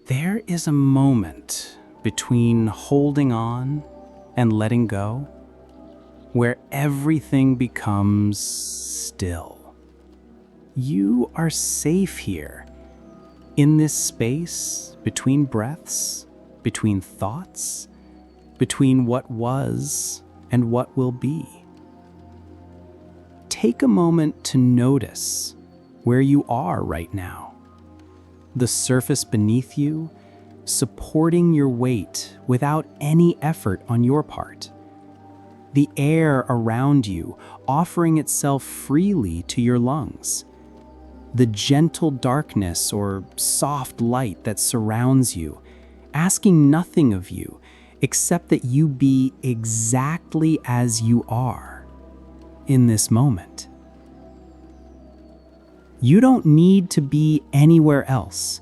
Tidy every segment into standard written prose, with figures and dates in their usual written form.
There is a moment between holding on and letting go where everything becomes still. You are safe here, in this space between breaths, between thoughts, between what was and what will be. Take a moment to notice where you are right now. The surface beneath you, supporting your weight without any effort on your part. The air around you offering itself freely to your lungs. The gentle darkness or soft light that surrounds you, asking nothing of you except that you be exactly as you are in this moment. You don't need to be anywhere else.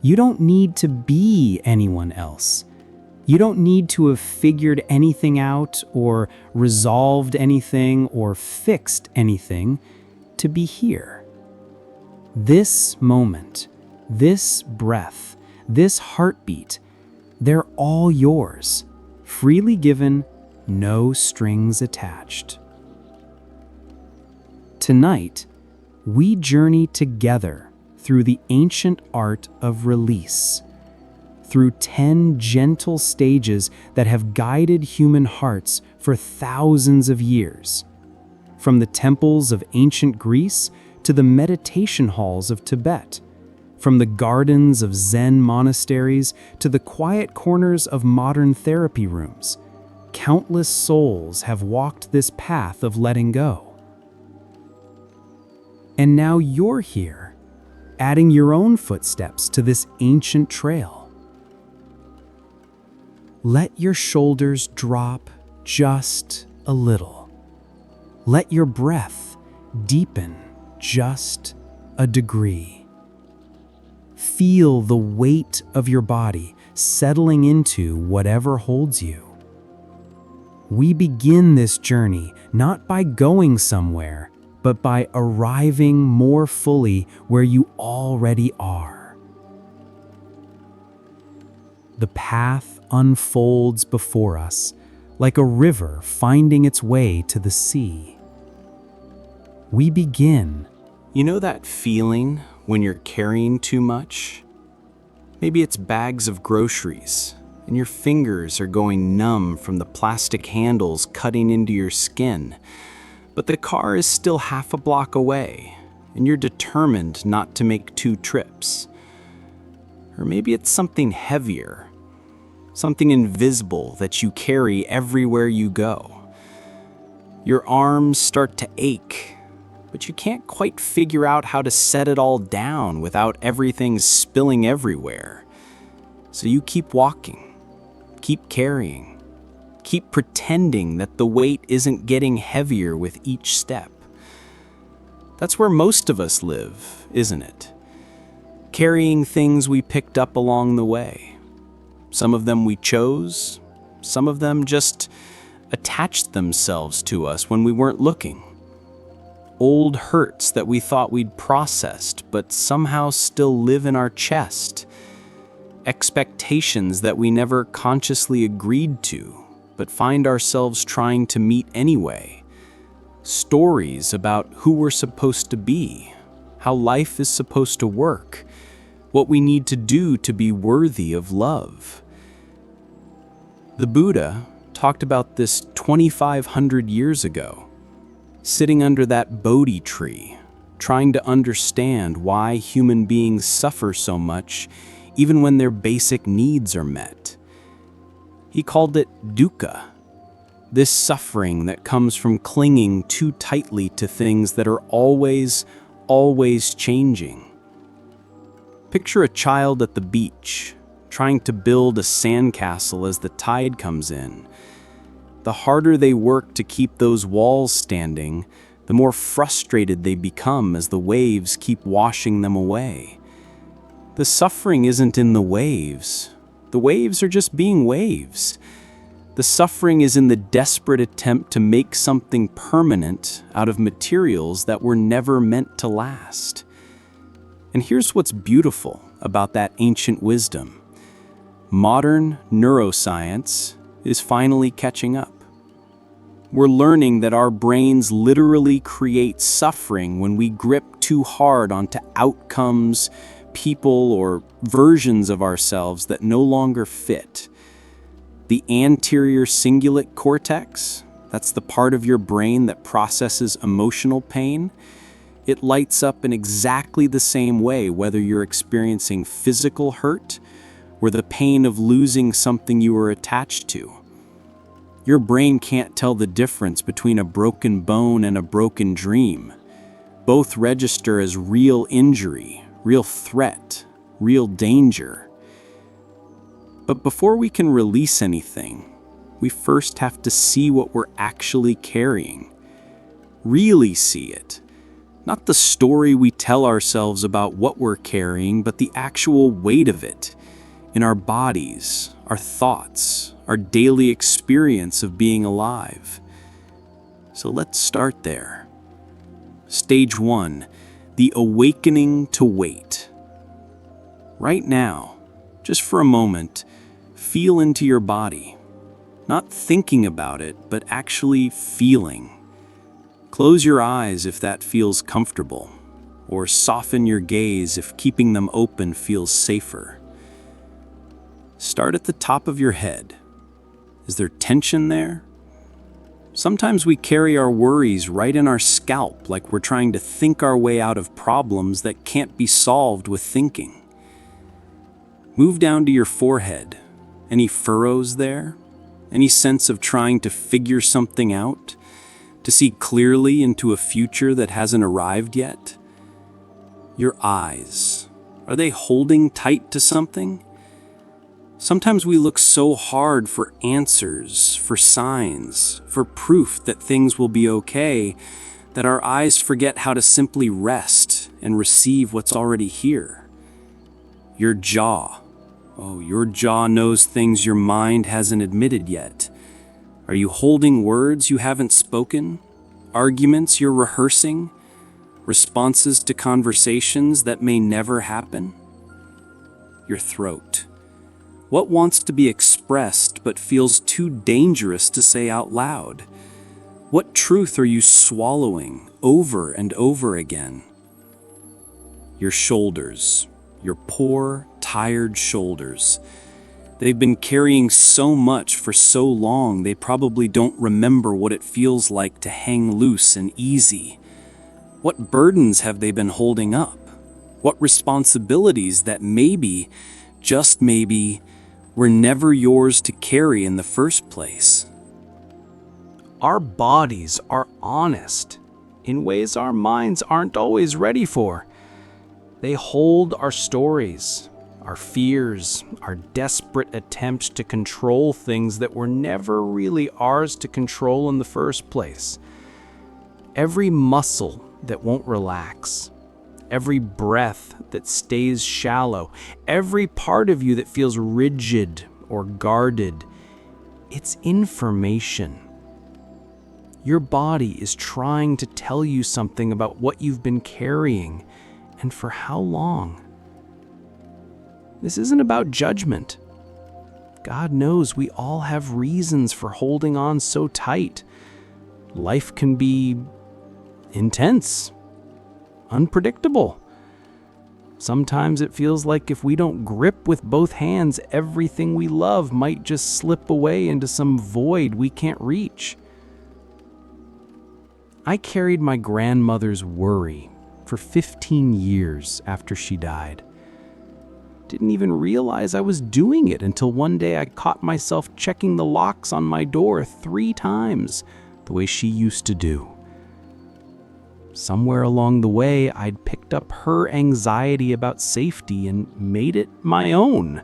You don't need to be anyone else. You don't need to have figured anything out or resolved anything or fixed anything to be here. This moment, this breath, this heartbeat, they're all yours, freely given, no strings attached. Tonight, we journey together through the ancient art of release, through 10 gentle stages that have guided human hearts for thousands of years. From the temples of ancient Greece to the meditation halls of Tibet, from the gardens of Zen monasteries to the quiet corners of modern therapy rooms, countless souls have walked this path of letting go. And now you're here, adding your own footsteps to this ancient trail. Let your shoulders drop just a little. Let your breath deepen just a degree. Feel the weight of your body settling into whatever holds you. We begin this journey not by going somewhere, but by arriving more fully where you already are. The path unfolds before us like a river finding its way to the sea. We begin. You know that feeling when you're carrying too much? Maybe it's bags of groceries, and your fingers are going numb from the plastic handles cutting into your skin. But the car is still half a block away, and you're determined not to make 2 trips. Or maybe it's something heavier, something invisible that you carry everywhere you go. Your arms start to ache, but you can't quite figure out how to set it all down without everything spilling everywhere. So you keep walking, keep carrying. Keep pretending that the weight isn't getting heavier with each step. That's where most of us live, isn't it? Carrying things we picked up along the way. Some of them we chose, some of them just attached themselves to us when we weren't looking. Old hurts that we thought we'd processed, but somehow still live in our chest. Expectations that we never consciously agreed to, but find ourselves trying to meet anyway. Stories about who we're supposed to be, how life is supposed to work, what we need to do to be worthy of love. The Buddha talked about this 2,500 years ago, sitting under that Bodhi tree, trying to understand why human beings suffer so much even when their basic needs are met. He called it dukkha, this suffering that comes from clinging too tightly to things that are always changing. Picture a child at the beach, trying to build a sandcastle as the tide comes in. The harder they work to keep those walls standing, the more frustrated they become as the waves keep washing them away. The suffering isn't in the waves. The waves are just being waves. The suffering is in the desperate attempt to make something permanent out of materials that were never meant to last. And here's what's beautiful about that ancient wisdom. Modern neuroscience is finally catching up. We're learning that our brains literally create suffering when we grip too hard onto outcomes, people, or versions of ourselves that no longer fit. The anterior cingulate cortex, that's the part of your brain that processes emotional pain, it lights up in exactly the same way whether you're experiencing physical hurt or the pain of losing something you were attached to. Your brain can't tell the difference between a broken bone and a broken dream. Both register as real injury, real threat, real danger. But before we can release anything, we first have to see what we're actually carrying. Really see it. Not the story we tell ourselves about what we're carrying, but the actual weight of it in our bodies, our thoughts, our daily experience of being alive. So let's start there. Stage 1, the awakening to weight. Right now, just for a moment, feel into your body. Not thinking about it, but actually feeling. Close your eyes if that feels comfortable, or soften your gaze if keeping them open feels safer. Start at the top of your head. Is there tension there? Sometimes we carry our worries right in our scalp, like we're trying to think our way out of problems that can't be solved with thinking. Move down to your forehead. Any furrows there? Any sense of trying to figure something out? To see clearly into a future that hasn't arrived yet? Your eyes. Are they holding tight to something? Sometimes we look so hard for answers, for signs, for proof that things will be okay, that our eyes forget how to simply rest and receive what's already here. Your jaw. Oh, your jaw knows things your mind hasn't admitted yet. Are you holding words you haven't spoken? Arguments you're rehearsing? Responses to conversations that may never happen? Your throat. What wants to be expressed but feels too dangerous to say out loud? What truth are you swallowing over and over again? Your shoulders, your poor, tired shoulders. They've been carrying so much for so long they probably don't remember what it feels like to hang loose and easy. What burdens have they been holding up? What responsibilities that maybe, just maybe, were never yours to carry in the first place? Our bodies are honest in ways our minds aren't always ready for. They hold our stories, our fears, our desperate attempts to control things that were never really ours to control in the first place. Every muscle that won't relax, every breath that stays shallow, every part of you that feels rigid or guarded, it's information. Your body is trying to tell you something about what you've been carrying and for how long. This isn't about judgment. God knows we all have reasons for holding on so tight. Life can be intense, unpredictable. Sometimes it feels like if we don't grip with both hands, everything we love might just slip away into some void we can't reach. I carried my grandmother's worry for 15 years after she died. Didn't even realize I was doing it until one day I caught myself checking the locks on my door 3 times, the way she used to do. Somewhere along the way, I'd picked up her anxiety about safety and made it my own.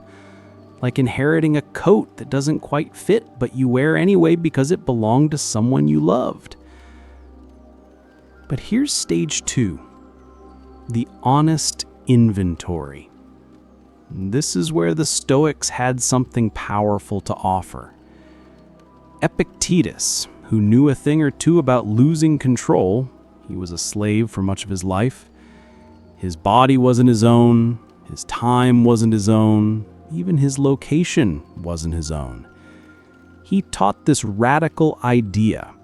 Like inheriting a coat that doesn't quite fit, but you wear anyway because it belonged to someone you loved. But here's stage 2, the honest inventory. This is where the Stoics had something powerful to offer. Epictetus, who knew a thing or two about losing control, he was a slave for much of his life. His body wasn't his own, his time wasn't his own, Even his location wasn't his own. He taught this radical idea.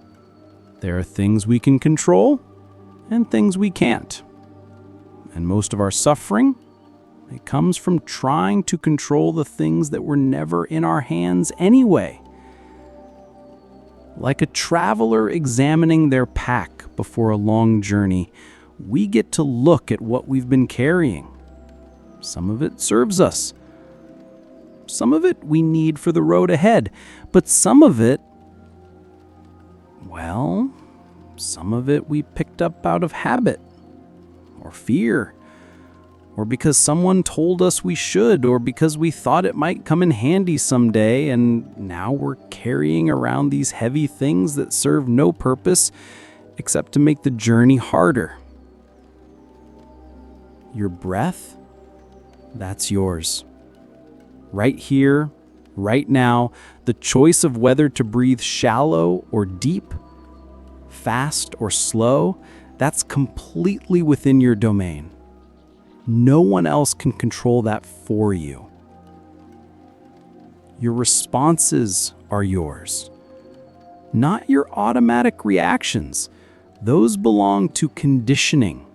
There are things we can control and things we can't. And most of our suffering, it comes from trying to control the things that were never in our hands anyway. Like a traveler examining their pack before a long journey, we get to look at what we've been carrying. Some of it serves us. Some of it we need for the road ahead. But some of it, well, some of it we picked up out of habit or fear, or because someone told us we should, or because we thought it might come in handy someday, and now we're carrying around these heavy things that serve no purpose except to make the journey harder. Your breath, that's yours. Right here, right now, the choice of whether to breathe shallow or deep, fast or slow, that's completely within your domain. No one else can control that for you. Your responses are yours, not your automatic reactions. Those belong to conditioning,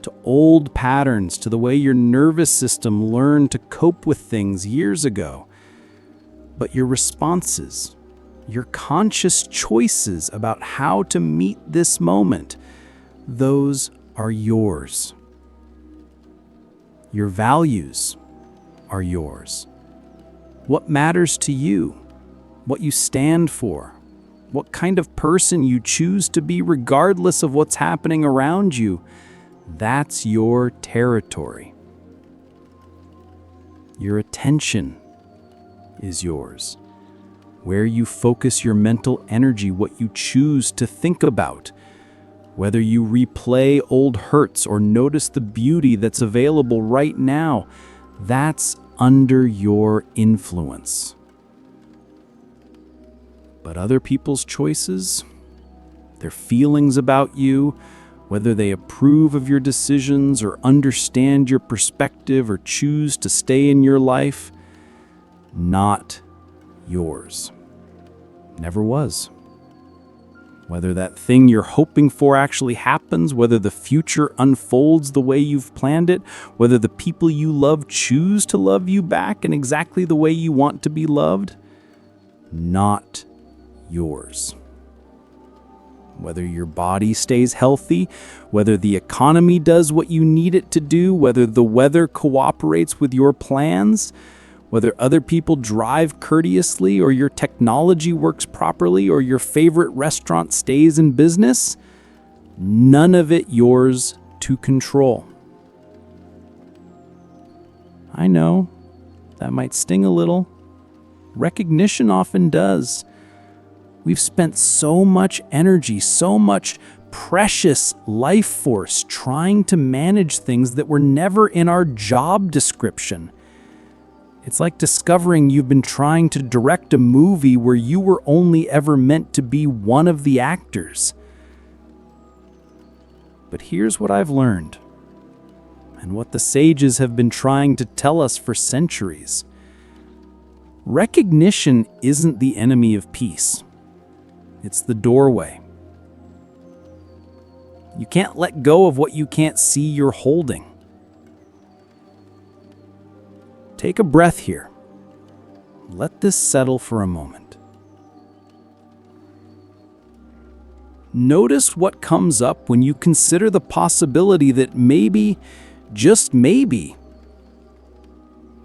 to old patterns, to the way your nervous system learned to cope with things years ago. But your responses, your conscious choices about how to meet this moment, those are yours. Your values are yours. What matters to you, what you stand for, what kind of person you choose to be regardless of what's happening around you, that's your territory. Your attention is yours. Where you focus your mental energy, what you choose to think about, whether you replay old hurts or notice the beauty that's available right now, that's under your influence. But other people's choices, their feelings about you, whether they approve of your decisions or understand your perspective or choose to stay in your life, not yours. Never was. Whether that thing you're hoping for actually happens, whether the future unfolds the way you've planned it, whether the people you love choose to love you back in exactly the way you want to be loved, not yours. Whether your body stays healthy, whether the economy does what you need it to do, whether the weather cooperates with your plans, whether other people drive courteously or your technology works properly or your favorite restaurant stays in business, none of it yours to control. I know, that might sting a little. Recognition often does. We've spent so much energy, so much precious life force trying to manage things that were never in our job description. It's like discovering you've been trying to direct a movie where you were only ever meant to be one of the actors. But here's what I've learned, and what the sages have been trying to tell us for centuries. Recognition isn't the enemy of peace. It's the doorway. You can't let go of what you can't see you're holding. Take a breath here. Let this settle for a moment. Notice what comes up when you consider the possibility that maybe, just maybe,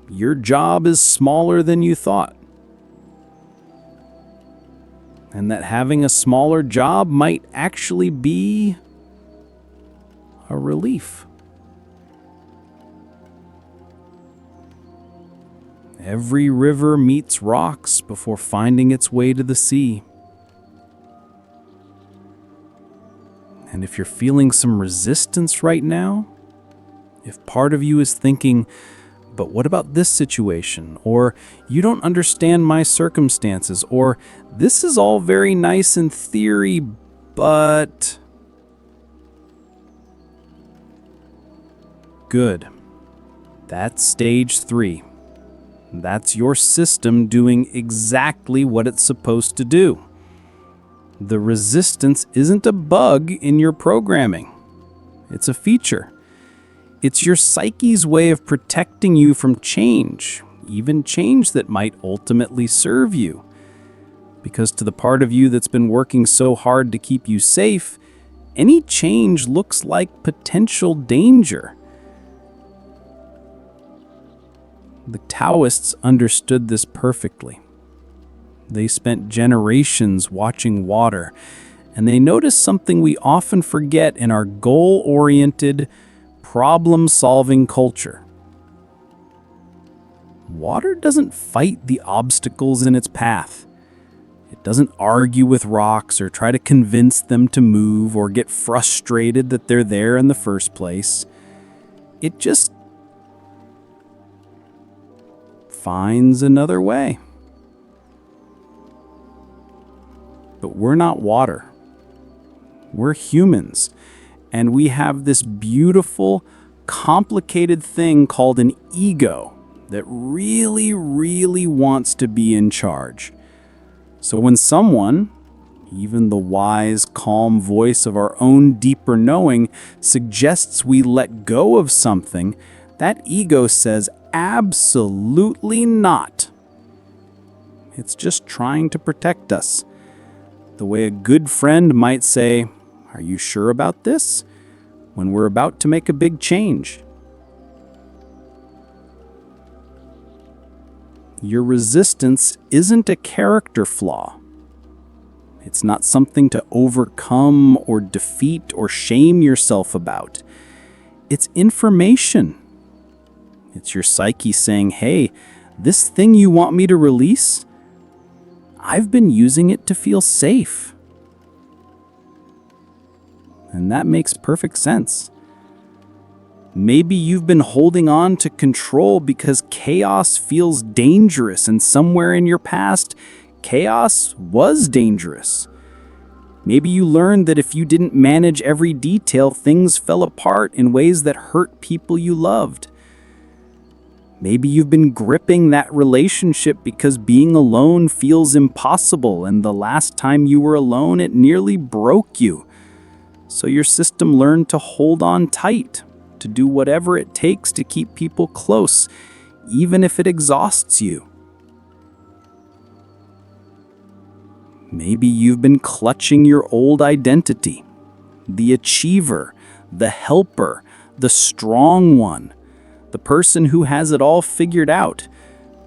your job is smaller than you thought. And that having a smaller job might actually be a relief. Every river meets rocks before finding its way to the sea. And if you're feeling some resistance right now, if part of you is thinking, but what about this situation? Or you don't understand my circumstances, or this is all very nice in theory, but... Good. That's stage 3. That's your system doing exactly what it's supposed to do. The resistance isn't a bug in your programming. It's a feature. It's your psyche's way of protecting you from change, even change that might ultimately serve you. Because to the part of you that's been working so hard to keep you safe, any change looks like potential danger. The Taoists understood this perfectly. They spent generations watching water, and they noticed something we often forget in our goal-oriented, problem-solving culture. Water doesn't fight the obstacles in its path. It doesn't argue with rocks or try to convince them to move or get frustrated that they're there in the first place. It just finds another way. But we're not water. We're humans, and we have this beautiful, complicated thing called an ego that really, really wants to be in charge. So when someone, even the wise, calm voice of our own deeper knowing, suggests we let go of something, that ego says, absolutely not. It's just trying to protect us. The way a good friend might say, "Are you sure about this?" when we're about to make a big change. Your resistance isn't a character flaw. It's not something to overcome or defeat or shame yourself about. It's information. It's your psyche saying, hey, this thing you want me to release, I've been using it to feel safe. And that makes perfect sense. Maybe you've been holding on to control because chaos feels dangerous, and somewhere in your past, chaos was dangerous. Maybe you learned that if you didn't manage every detail, things fell apart in ways that hurt people you loved. Maybe you've been gripping that relationship because being alone feels impossible, and the last time you were alone, it nearly broke you. So your system learned to hold on tight, to do whatever it takes to keep people close, even if it exhausts you. Maybe you've been clutching your old identity, the achiever, the helper, the strong one, the person who has it all figured out,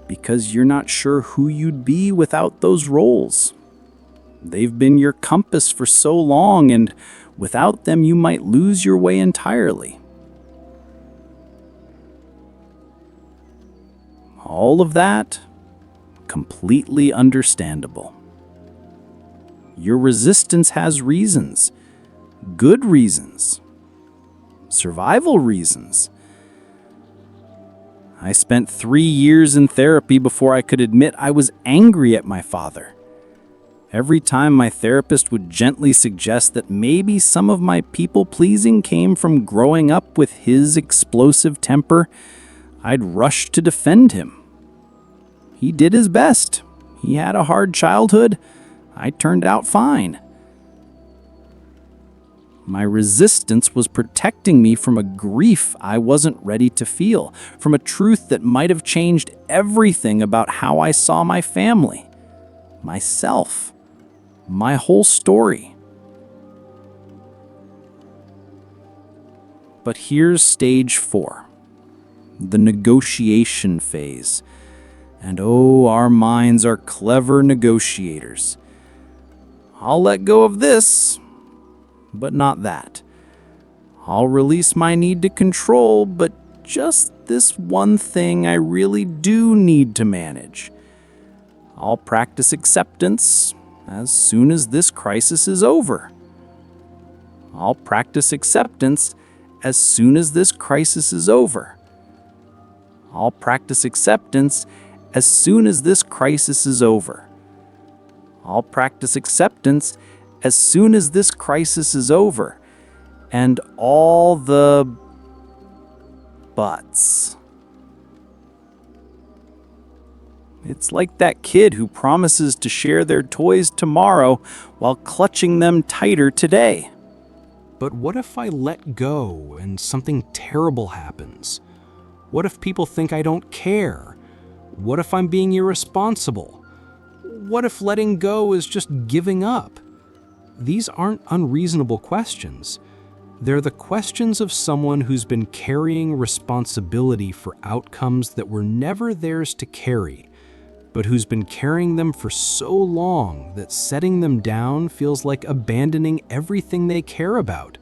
because you're not sure who you'd be without those roles. They've been your compass for so long, and without them you might lose your way entirely. All of that, completely understandable. Your resistance has reasons, good reasons, survival reasons. I spent 3 years in therapy before I could admit I was angry at my father. Every time my therapist would gently suggest that maybe some of my people-pleasing came from growing up with his explosive temper, I'd rush to defend him. He did his best. He had a hard childhood. I turned out fine. My resistance was protecting me from a grief I wasn't ready to feel, from a truth that might have changed everything about how I saw my family, myself, my whole story. But here's stage 4, the negotiation phase. And oh, our minds are clever negotiators. I'll let go of this, but not that. I'll release my need to control, but just this one thing I really do need to manage. I'll practice acceptance as soon as this crisis is over. I'll practice acceptance as soon as this crisis is over. I'll practice acceptance as soon as this crisis is over. I'll practice acceptance as soon as this crisis is over. And all the buts. It's like that kid who promises to share their toys tomorrow while clutching them tighter today. But what if I let go and something terrible happens? What if people think I don't care? What if I'm being irresponsible? What if letting go is just giving up? These aren't unreasonable questions. They're the questions of someone who's been carrying responsibility for outcomes that were never theirs to carry, but who's been carrying them for so long that setting them down feels like abandoning everything they care about.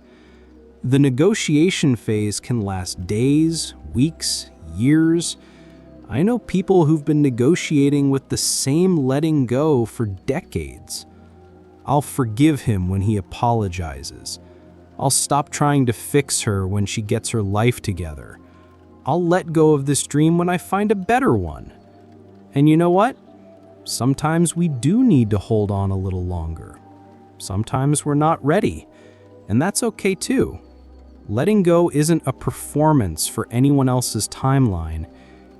The negotiation phase can last days, weeks, years. I know people who've been negotiating with the same letting go for decades. I'll forgive him when he apologizes. I'll stop trying to fix her when she gets her life together. I'll let go of this dream when I find a better one. And you know what? Sometimes we do need to hold on a little longer. Sometimes we're not ready, and that's okay too. Letting go isn't a performance for anyone else's timeline.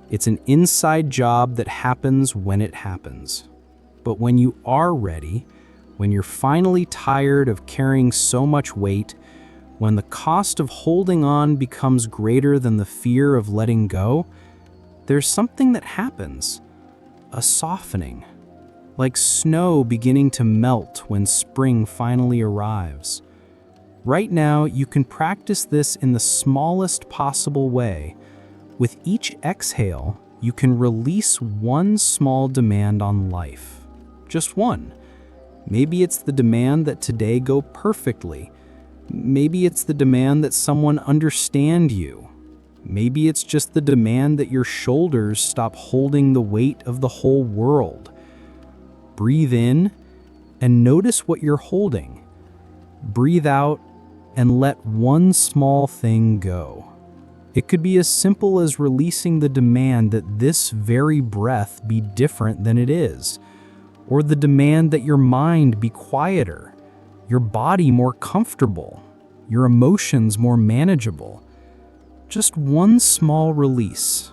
It's an inside job that happens when it happens. But when you are ready, when you're finally tired of carrying so much weight, when the cost of holding on becomes greater than the fear of letting go, there's something that happens. A softening, like snow beginning to melt when spring finally arrives. Right now, you can practice this in the smallest possible way. With each exhale, you can release one small demand on life. Just one. Maybe it's the demand that today go perfectly. Maybe it's the demand that someone understand you. Maybe it's just the demand that your shoulders stop holding the weight of the whole world. Breathe in and notice what you're holding. Breathe out and let one small thing go. It could be as simple as releasing the demand that this very breath be different than it is, or the demand that your mind be quieter, your body more comfortable, your emotions more manageable. Just one small release.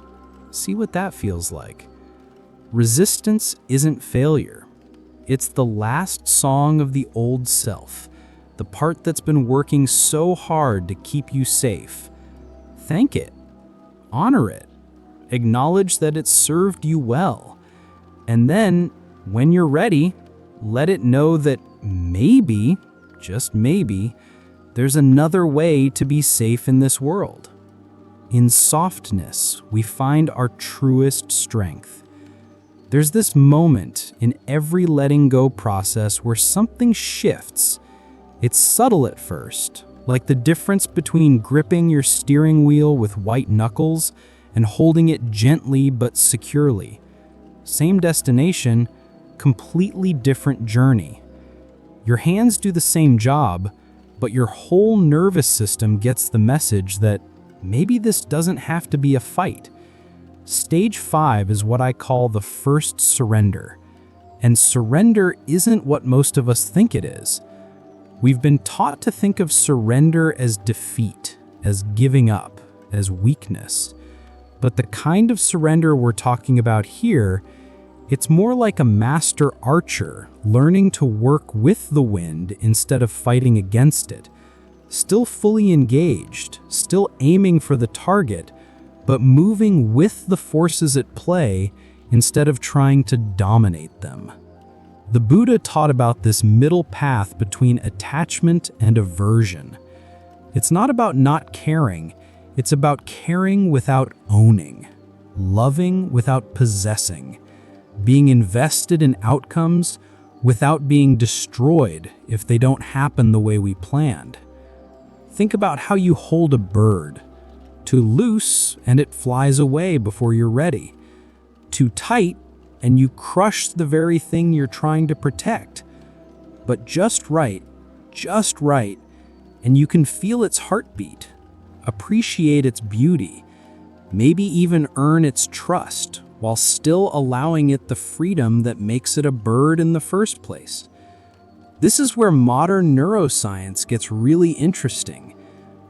See what that feels like. Resistance isn't failure. It's the last song of the old self, the part that's been working so hard to keep you safe. Thank it. Honor it. Acknowledge that it served you well. And then, when you're ready, let it know that maybe, just maybe, there's another way to be safe in this world. In softness, we find our truest strength. There's this moment in every letting go process where something shifts. It's subtle at first, like the difference between gripping your steering wheel with white knuckles and holding it gently but securely. Same destination, completely different journey. Your hands do the same job, but your whole nervous system gets the message that maybe this doesn't have to be a fight. Stage 5 is what I call the first surrender. And surrender isn't what most of us think it is. We've been taught to think of surrender as defeat, as giving up, as weakness. But the kind of surrender we're talking about here, it's more like a master archer learning to work with the wind instead of fighting against it. Still fully engaged, still aiming for the target, but moving with the forces at play instead of trying to dominate them. The Buddha taught about this middle path between attachment and aversion. It's not about not caring, it's about caring without owning, loving without possessing, being invested in outcomes without being destroyed if they don't happen the way we planned. Think about how you hold a bird. Too loose and it flies away before you're ready. Too tight and you crush the very thing you're trying to protect. But just right, and you can feel its heartbeat, appreciate its beauty, maybe even earn its trust while still allowing it the freedom that makes it a bird in the first place. This is where modern neuroscience gets really interesting.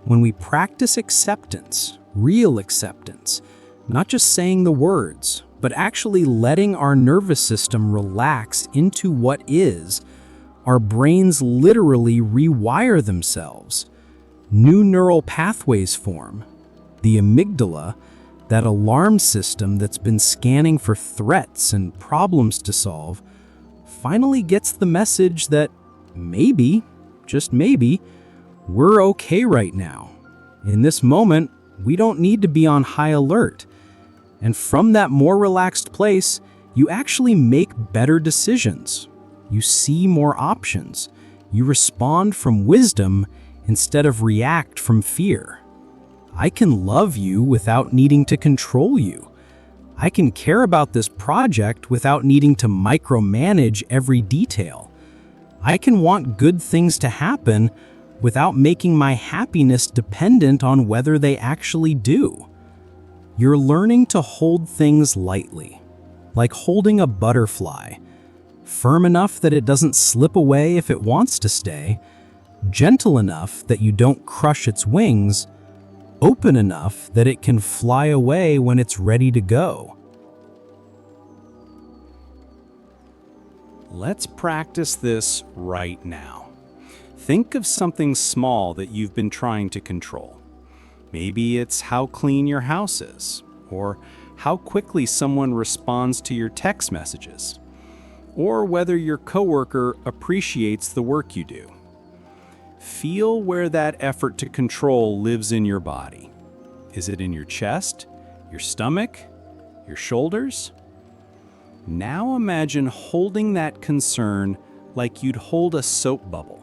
When we practice acceptance, real acceptance, not just saying the words, but actually letting our nervous system relax into what is, our brains literally rewire themselves. New neural pathways form. The amygdala, that alarm system that's been scanning for threats and problems to solve, finally gets the message that maybe, just maybe, we're okay right now. In this moment, we don't need to be on high alert. And from that more relaxed place, you actually make better decisions. You see more options. You respond from wisdom instead of react from fear. I can love you without needing to control you. I can care about this project without needing to micromanage every detail. I can want good things to happen without making my happiness dependent on whether they actually do. You're learning to hold things lightly, like holding a butterfly, firm enough that it doesn't slip away if it wants to stay, gentle enough that you don't crush its wings, open enough that it can fly away when it's ready to go. Let's practice this right now. Think of something small that you've been trying to control. Maybe it's how clean your house is, or how quickly someone responds to your text messages, or whether your coworker appreciates the work you do. Feel where that effort to control lives in your body. Is it in your chest, your stomach, your shoulders? Now imagine holding that concern like you'd hold a soap bubble,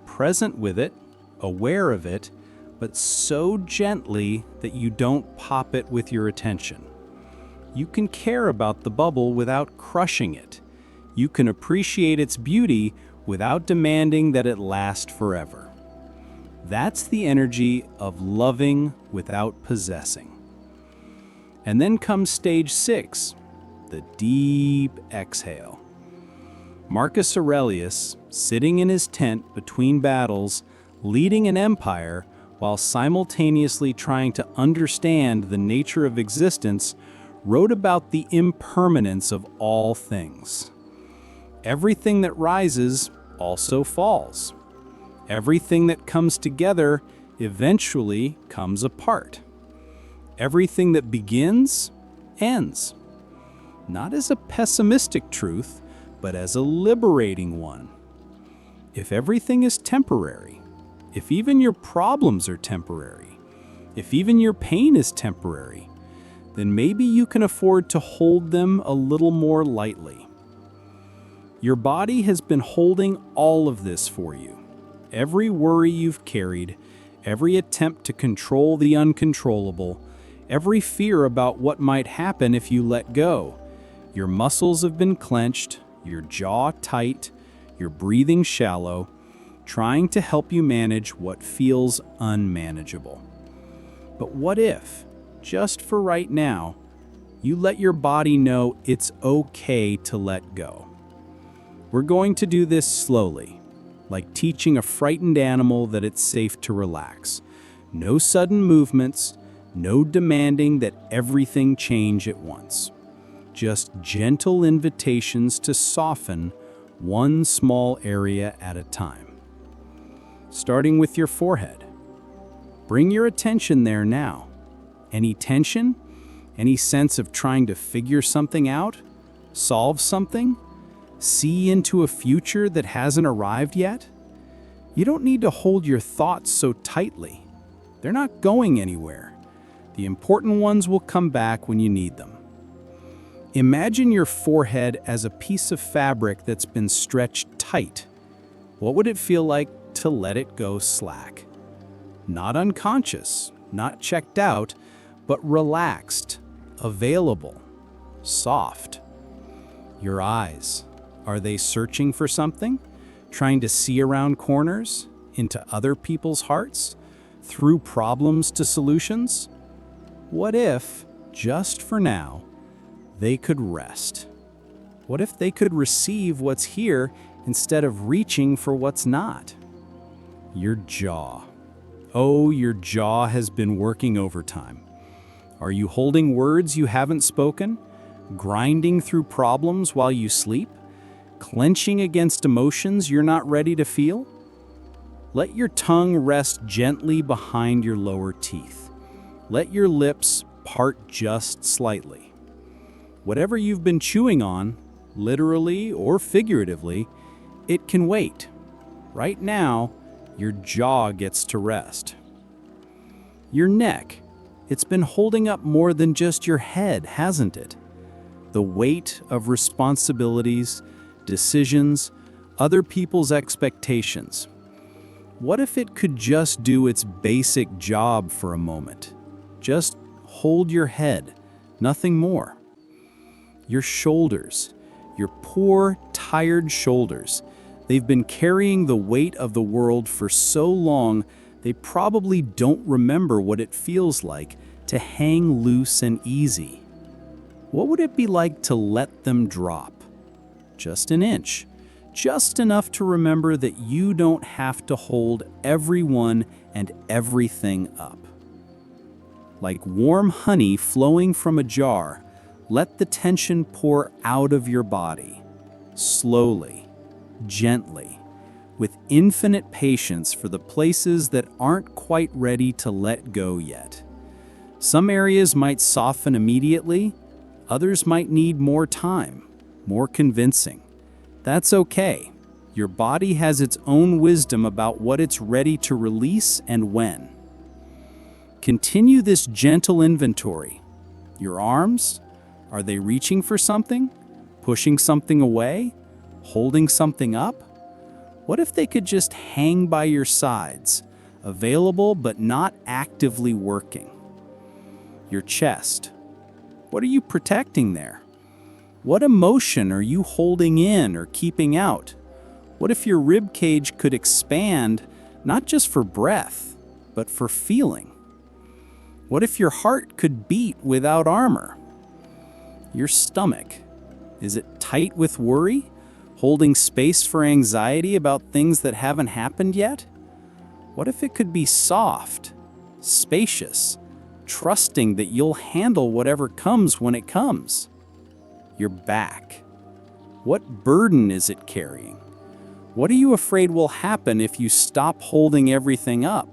present with it, aware of it, but so gently that you don't pop it with your attention. You can care about the bubble without crushing it. You can appreciate its beauty without demanding that it last forever. That's the energy of loving without possessing. And then comes stage 6, the deep exhale. Marcus Aurelius, sitting in his tent between battles, leading an empire while simultaneously trying to understand the nature of existence, wrote about the impermanence of all things. Everything that rises also falls. Everything that comes together eventually comes apart. Everything that begins ends. Not as a pessimistic truth, but as a liberating one. If everything is temporary, if even your problems are temporary, if even your pain is temporary, then maybe you can afford to hold them a little more lightly. Your body has been holding all of this for you. Every worry you've carried, every attempt to control the uncontrollable, every fear about what might happen if you let go. Your muscles have been clenched, your jaw tight, your breathing shallow, trying to help you manage what feels unmanageable. But what if, just for right now, you let your body know it's okay to let go? We're going to do this slowly, like teaching a frightened animal that it's safe to relax. No sudden movements, no demanding that everything change at once. Just gentle invitations to soften one small area at a time. Starting with your forehead. Bring your attention there now. Any tension? Any sense of trying to figure something out? Solve something? See into a future that hasn't arrived yet? You don't need to hold your thoughts so tightly. They're not going anywhere. The important ones will come back when you need them. Imagine your forehead as a piece of fabric that's been stretched tight. What would it feel like to let it go slack? Not unconscious, not checked out, but relaxed, available, soft. Your eyes, are they searching for something? Trying to see around corners, into other people's hearts, through problems to solutions? What if, just for now, they could rest? What if they could receive what's here instead of reaching for what's not? Your jaw. Oh, your jaw has been working overtime. Are you holding words you haven't spoken? Grinding through problems while you sleep? Clenching against emotions you're not ready to feel? Let your tongue rest gently behind your lower teeth. Let your lips part just slightly. Whatever you've been chewing on, literally or figuratively, it can wait. Right now, your jaw gets to rest. Your neck, it's been holding up more than just your head, hasn't it? The weight of responsibilities, decisions, other people's expectations. What if it could just do its basic job for a moment? Just hold your head, nothing more. Your shoulders, your poor, tired shoulders, they've been carrying the weight of the world for so long, they probably don't remember what it feels like to hang loose and easy. What would it be like to let them drop? Just an inch, just enough to remember that you don't have to hold everyone and everything up. Like warm honey flowing from a jar, let the tension pour out of your body, slowly, gently, with infinite patience for the places that aren't quite ready to let go yet. Some areas might soften immediately, others might need more time, more convincing. That's okay. Your body has its own wisdom about what it's ready to release and when. Continue this gentle inventory. Your arms, are they reaching for something? Pushing something away? Holding something up? What if they could just hang by your sides, available but not actively working? Your chest, what are you protecting there? What emotion are you holding in or keeping out? What if your rib cage could expand, not just for breath, but for feeling? What if your heart could beat without armor? Your stomach, is it tight with worry, holding space for anxiety about things that haven't happened yet? What if it could be soft, spacious, trusting that you'll handle whatever comes when it comes? Your back, what burden is it carrying? What are you afraid will happen if you stop holding everything up?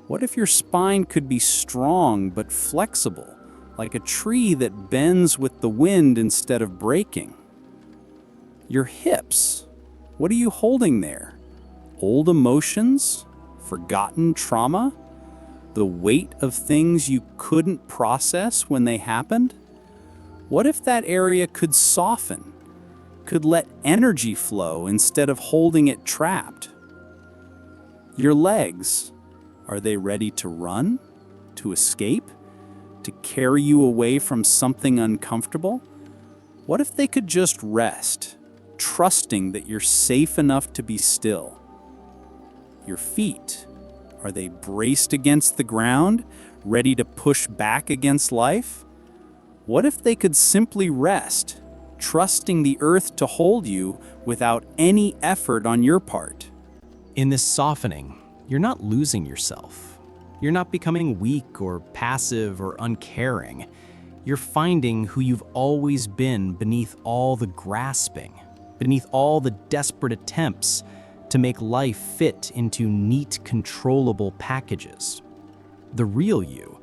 What if your spine could be strong but flexible, like a tree that bends with the wind instead of breaking? Your hips, what are you holding there? Old emotions? Forgotten trauma? The weight of things you couldn't process when they happened? What if that area could soften, could let energy flow instead of holding it trapped? Your legs, are they ready to run, to escape, to carry you away from something uncomfortable? What if they could just rest, trusting that you're safe enough to be still? Your feet, are they braced against the ground, ready to push back against life? What if they could simply rest, trusting the earth to hold you without any effort on your part? In this softening, you're not losing yourself. You're not becoming weak or passive or uncaring. You're finding who you've always been beneath all the grasping, beneath all the desperate attempts to make life fit into neat, controllable packages. The real you,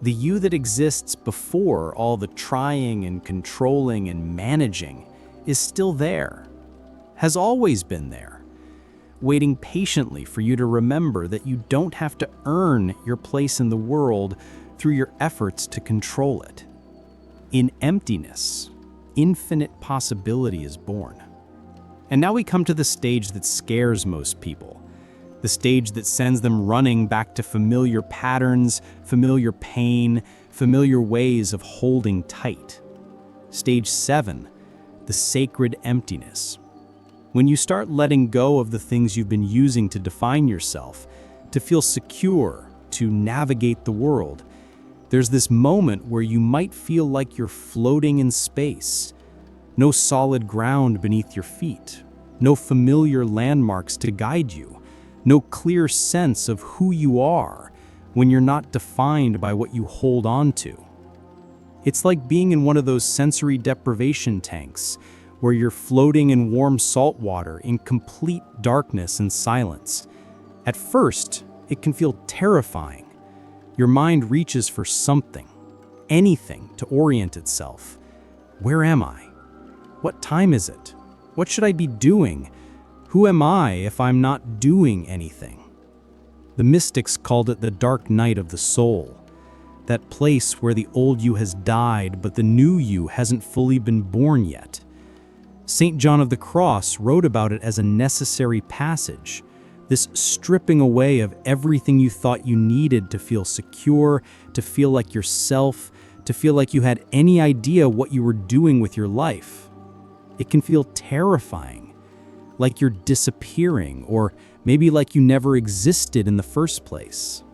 the you that exists before all the trying and controlling and managing, is still there, has always been there, waiting patiently for you to remember that you don't have to earn your place in the world through your efforts to control it. In emptiness, infinite possibility is born. And now we come to the stage that scares most people, the stage that sends them running back to familiar patterns, familiar pain, familiar ways of holding tight. Stage 7, the sacred emptiness. When you start letting go of the things you've been using to define yourself, to feel secure, to navigate the world, there's this moment where you might feel like you're floating in space. No solid ground beneath your feet, no familiar landmarks to guide you, no clear sense of who you are when you're not defined by what you hold on to. It's like being in one of those sensory deprivation tanks where you're floating in warm salt water in complete darkness and silence. At first, it can feel terrifying. Your mind reaches for something, anything to orient itself. Where am I? What time is it? What should I be doing? Who am I if I'm not doing anything? The mystics called it the dark night of the soul, that place where the old you has died but the new you hasn't fully been born yet. St. John of the Cross wrote about it as a necessary passage, this stripping away of everything you thought you needed to feel secure, to feel like yourself, to feel like you had any idea what you were doing with your life. It can feel terrifying, like you're disappearing, or maybe like you never existed in the first place.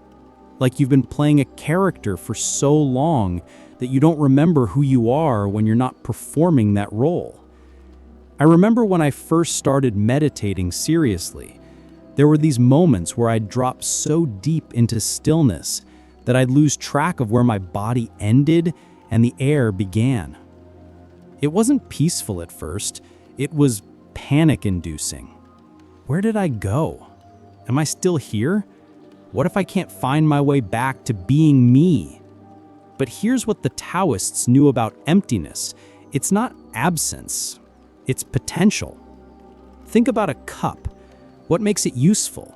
Like you've been playing a character for so long that you don't remember who you are when you're not performing that role. I remember when I first started meditating seriously, there were these moments where I'd drop so deep into stillness that I'd lose track of where my body ended and the air began. It wasn't peaceful at first, it was panic-inducing. Where did I go? Am I still here? What if I can't find my way back to being me? But here's what the Taoists knew about emptiness. It's not absence, it's potential. Think about a cup. What makes it useful?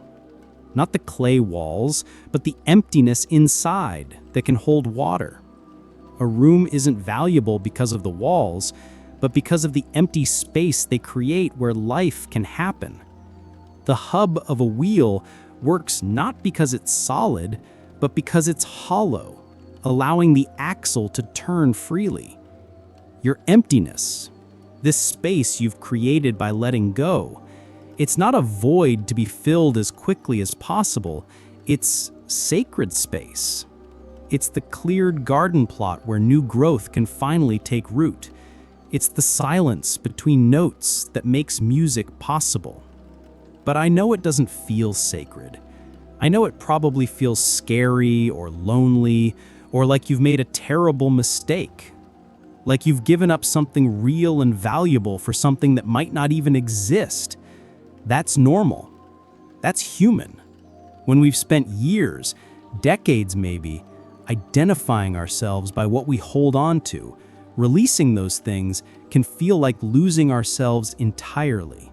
Not the clay walls, but the emptiness inside that can hold water. A room isn't valuable because of the walls, but because of the empty space they create where life can happen. The hub of a wheel works not because it's solid, but because it's hollow, allowing the axle to turn freely. Your emptiness, this space you've created by letting go, it's not a void to be filled as quickly as possible. It's sacred space. It's the cleared garden plot where new growth can finally take root. It's the silence between notes that makes music possible. But I know it doesn't feel sacred. I know it probably feels scary or lonely, or like you've made a terrible mistake. Like you've given up something real and valuable for something that might not even exist. That's normal. That's human. When we've spent years, decades maybe, identifying ourselves by what we hold on to, releasing those things can feel like losing ourselves entirely.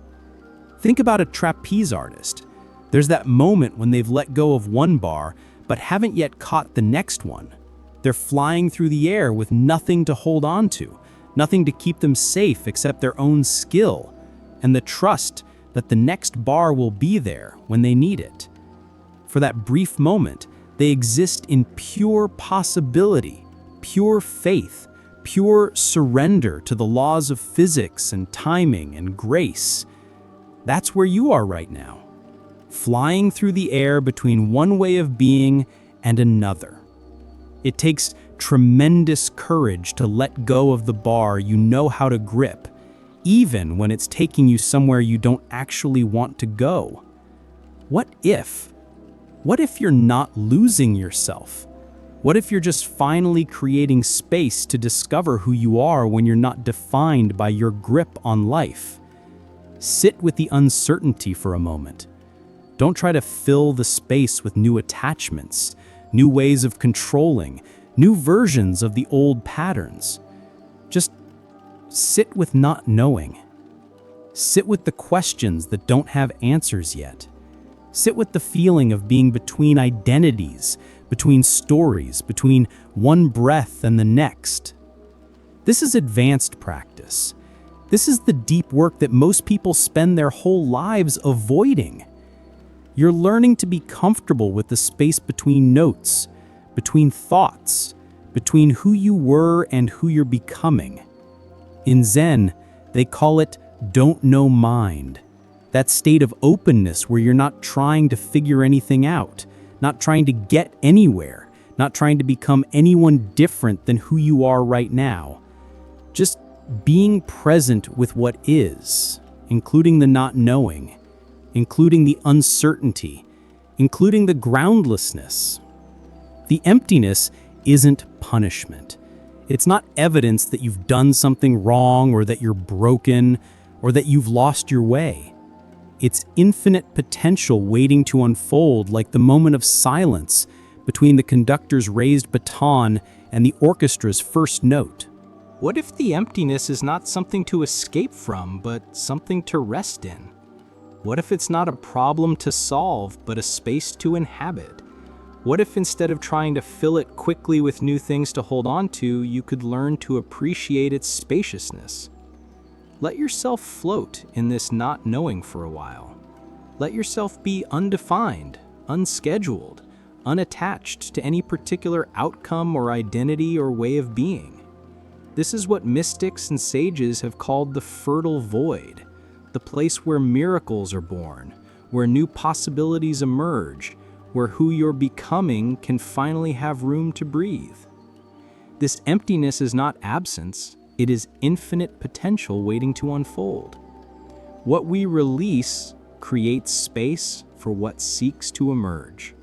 Think about a trapeze artist. There's that moment when they've let go of one bar, but haven't yet caught the next one. They're flying through the air with nothing to hold on to, nothing to keep them safe except their own skill, and the trust that the next bar will be there when they need it. For that brief moment, they exist in pure possibility, pure faith, pure surrender to the laws of physics and timing and grace. That's where you are right now, flying through the air between one way of being and another. It takes tremendous courage to let go of the bar you know how to grip, even when it's taking you somewhere you don't actually want to go. What if? What if you're not losing yourself? What if you're just finally creating space to discover who you are when you're not defined by your grip on life? Sit with the uncertainty for a moment. Don't try to fill the space with new attachments, new ways of controlling, new versions of the old patterns. Just sit with not knowing. Sit with the questions that don't have answers yet. Sit with the feeling of being between identities, between stories, between one breath and the next. This is advanced practice. This is the deep work that most people spend their whole lives avoiding. You're learning to be comfortable with the space between notes, between thoughts, between who you were and who you're becoming. In Zen, they call it don't know mind. That state of openness where you're not trying to figure anything out, not trying to get anywhere, not trying to become anyone different than who you are right now. Just being present with what is, including the not knowing, including the uncertainty, including the groundlessness. The emptiness isn't punishment. It's not evidence that you've done something wrong or that you're broken or that you've lost your way. It's infinite potential waiting to unfold, like the moment of silence between the conductor's raised baton and the orchestra's first note. What if the emptiness is not something to escape from, but something to rest in? What if it's not a problem to solve, but a space to inhabit? What if instead of trying to fill it quickly with new things to hold on to, you could learn to appreciate its spaciousness? Let yourself float in this not knowing for a while. Let yourself be undefined, unscheduled, unattached to any particular outcome or identity or way of being. This is what mystics and sages have called the fertile void, the place where miracles are born, where new possibilities emerge, where who you're becoming can finally have room to breathe. This emptiness is not absence, it is infinite potential waiting to unfold. What we release creates space for what seeks to emerge.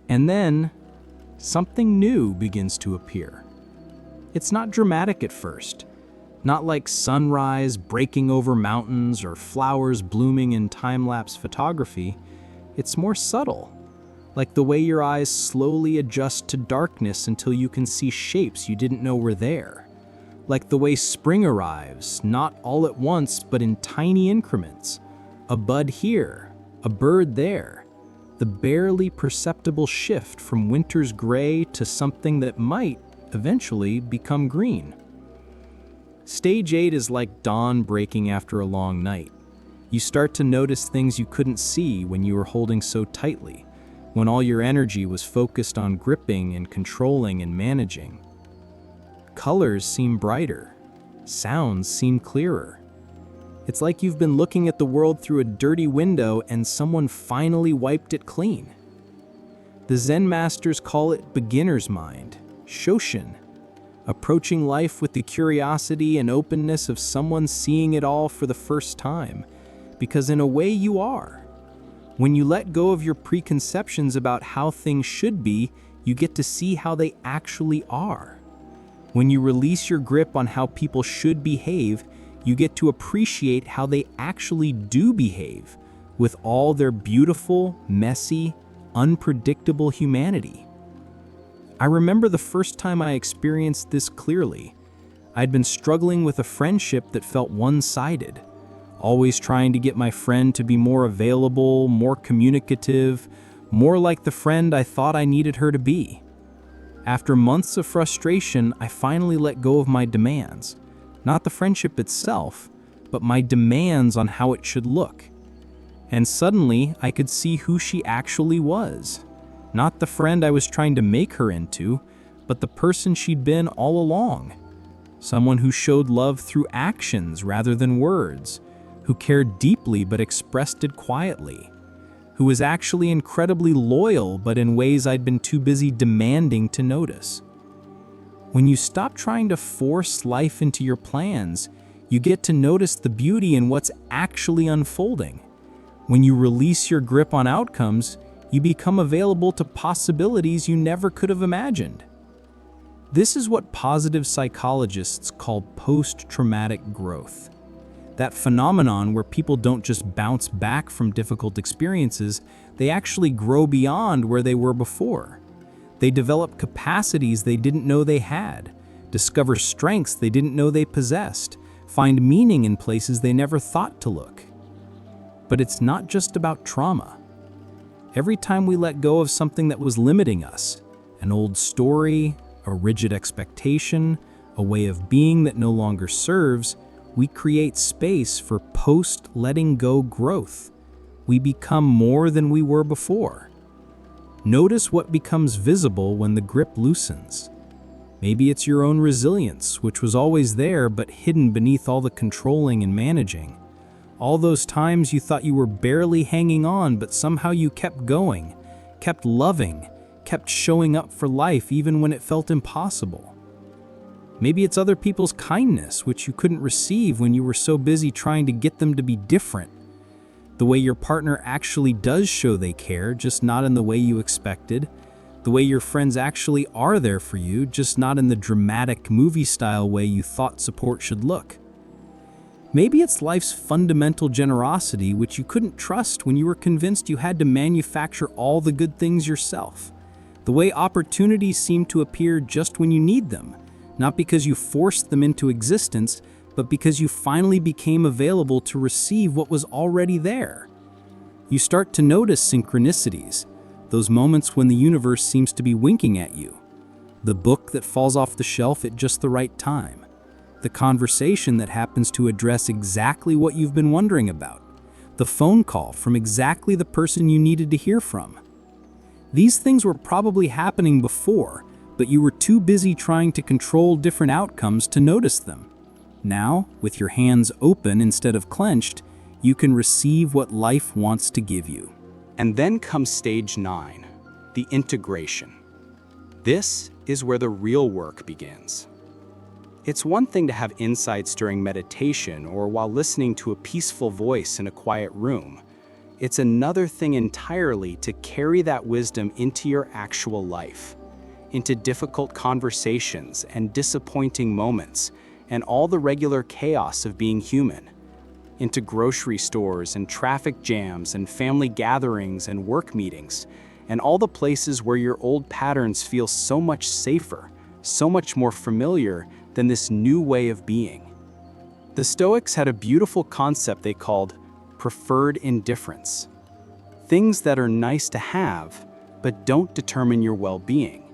And then, something new begins to appear. It's not dramatic at first, not like sunrise breaking over mountains or flowers blooming in time-lapse photography. It's more subtle, like the way your eyes slowly adjust to darkness until you can see shapes you didn't know were there. Like the way spring arrives, not all at once, but in tiny increments. A bud here, a bird there. The barely perceptible shift from winter's gray to something that might eventually become green. Stage 8 is like dawn breaking after a long night. You start to notice things you couldn't see when you were holding so tightly, when all your energy was focused on gripping and controlling and managing. Colors seem brighter. Sounds seem clearer. It's like you've been looking at the world through a dirty window and someone finally wiped it clean. The Zen masters call it beginner's mind, Shoshin, approaching life with the curiosity and openness of someone seeing it all for the first time, because in a way you are. When you let go of your preconceptions about how things should be, you get to see how they actually are. When you release your grip on how people should behave, you get to appreciate how they actually do behave, with all their beautiful, messy, unpredictable humanity. I remember the first time I experienced this clearly. I'd been struggling with a friendship that felt one-sided, always trying to get my friend to be more available, more communicative, more like the friend I thought I needed her to be. After months of frustration, I finally let go of my demands. Not the friendship itself, but my demands on how it should look. And suddenly, I could see who she actually was. Not the friend I was trying to make her into, but the person she'd been all along. Someone who showed love through actions rather than words, who cared deeply but expressed it quietly, who was actually incredibly loyal but in ways I'd been too busy demanding to notice. When you stop trying to force life into your plans, you get to notice the beauty in what's actually unfolding. When you release your grip on outcomes, you become available to possibilities you never could have imagined. This is what positive psychologists call post-traumatic growth. That phenomenon where people don't just bounce back from difficult experiences, they actually grow beyond where they were before. They develop capacities they didn't know they had, discover strengths they didn't know they possessed, find meaning in places they never thought to look. But it's not just about trauma. Every time we let go of something that was limiting us, an old story, a rigid expectation, a way of being that no longer serves, we create space for post-letting go growth. We become more than we were before. Notice what becomes visible when the grip loosens. Maybe it's your own resilience, which was always there but hidden beneath all the controlling and managing. All those times you thought you were barely hanging on, but somehow you kept going, kept loving, kept showing up for life even when it felt impossible. Maybe it's other people's kindness, which you couldn't receive when you were so busy trying to get them to be different. The way your partner actually does show they care, just not in the way you expected. The way your friends actually are there for you, just not in the dramatic movie-style way you thought support should look. Maybe it's life's fundamental generosity which you couldn't trust when you were convinced you had to manufacture all the good things yourself. The way opportunities seem to appear just when you need them, not because you forced them into existence, but because you finally became available to receive what was already there. You start to notice synchronicities, those moments when the universe seems to be winking at you. The book that falls off the shelf at just the right time. The conversation that happens to address exactly what you've been wondering about. The phone call from exactly the person you needed to hear from. These things were probably happening before, but you were too busy trying to control different outcomes to notice them. Now, with your hands open instead of clenched, you can receive what life wants to give you. And then comes stage 9, the integration. This is where the real work begins. It's one thing to have insights during meditation or while listening to a peaceful voice in a quiet room. It's another thing entirely to carry that wisdom into your actual life, into difficult conversations and disappointing moments, and all the regular chaos of being human, into grocery stores and traffic jams and family gatherings and work meetings, and all the places where your old patterns feel so much safer, so much more familiar than this new way of being. The Stoics had a beautiful concept they called preferred indifference. Things that are nice to have, but don't determine your well-being.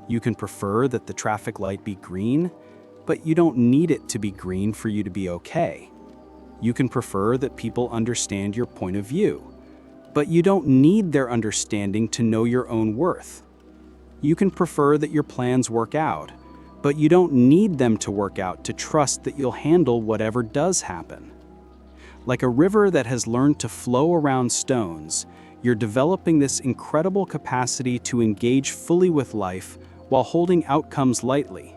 You can prefer that the traffic light be green, but you don't need it to be green for you to be okay. You can prefer that people understand your point of view, but you don't need their understanding to know your own worth. You can prefer that your plans work out, but you don't need them to work out to trust that you'll handle whatever does happen. Like a river that has learned to flow around stones, you're developing this incredible capacity to engage fully with life while holding outcomes lightly.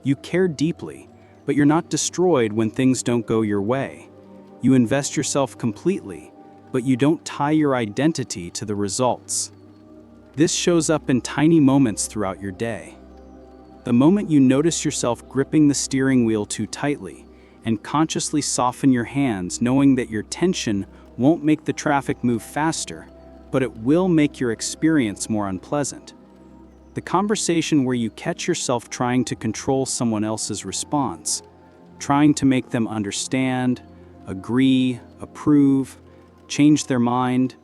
You care deeply, but you're not destroyed when things don't go your way. You invest yourself completely, but you don't tie your identity to the results. This shows up in tiny moments throughout your day. The moment you notice yourself gripping the steering wheel too tightly and consciously soften your hands, knowing that your tension won't make the traffic move faster, but it will make your experience more unpleasant. The conversation where you catch yourself trying to control someone else's response, trying to make them understand, agree, approve, change their mind,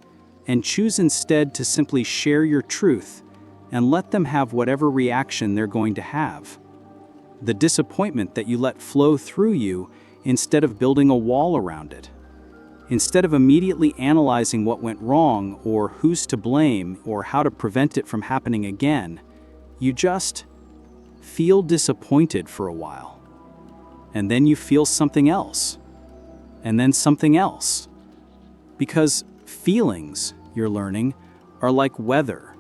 and choose instead to simply share your truth and let them have whatever reaction they're going to have. The disappointment that you let flow through you instead of building a wall around it. Instead of immediately analyzing what went wrong or who's to blame or how to prevent it from happening again, you just feel disappointed for a while. And then you feel something else. And then something else. Because feelings, you're learning, are like weather.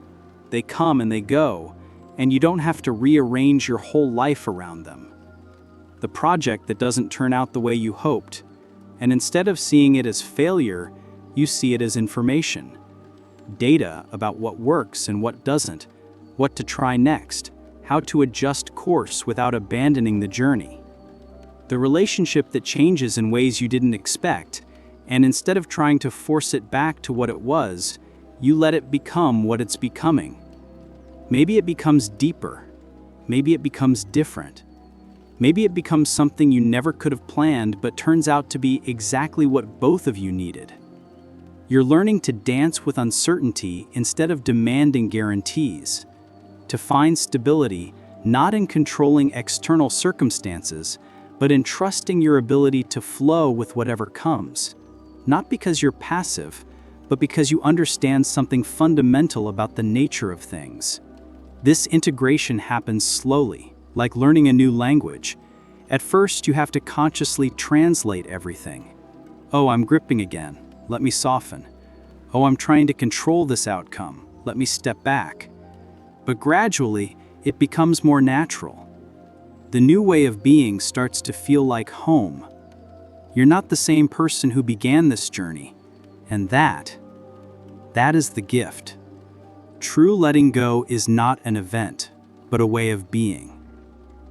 They come and they go, and you don't have to rearrange your whole life around them. The project that doesn't turn out the way you hoped, and instead of seeing it as failure, you see it as information. Data about what works and what doesn't, what to try next, how to adjust course without abandoning the journey. The relationship that changes in ways you didn't expect, and instead of trying to force it back to what it was, you let it become what it's becoming. Maybe it becomes deeper. Maybe it becomes different. Maybe it becomes something you never could have planned but turns out to be exactly what both of you needed. You're learning to dance with uncertainty instead of demanding guarantees. To find stability not in controlling external circumstances, but in trusting your ability to flow with whatever comes. Not because you're passive, but because you understand something fundamental about the nature of things. This integration happens slowly, like learning a new language. At first, you have to consciously translate everything. Oh, I'm gripping again. Let me soften. Oh, I'm trying to control this outcome. Let me step back. But gradually, it becomes more natural. The new way of being starts to feel like home. You're not the same person who began this journey, and that is the gift. True letting go is not an event, but a way of being.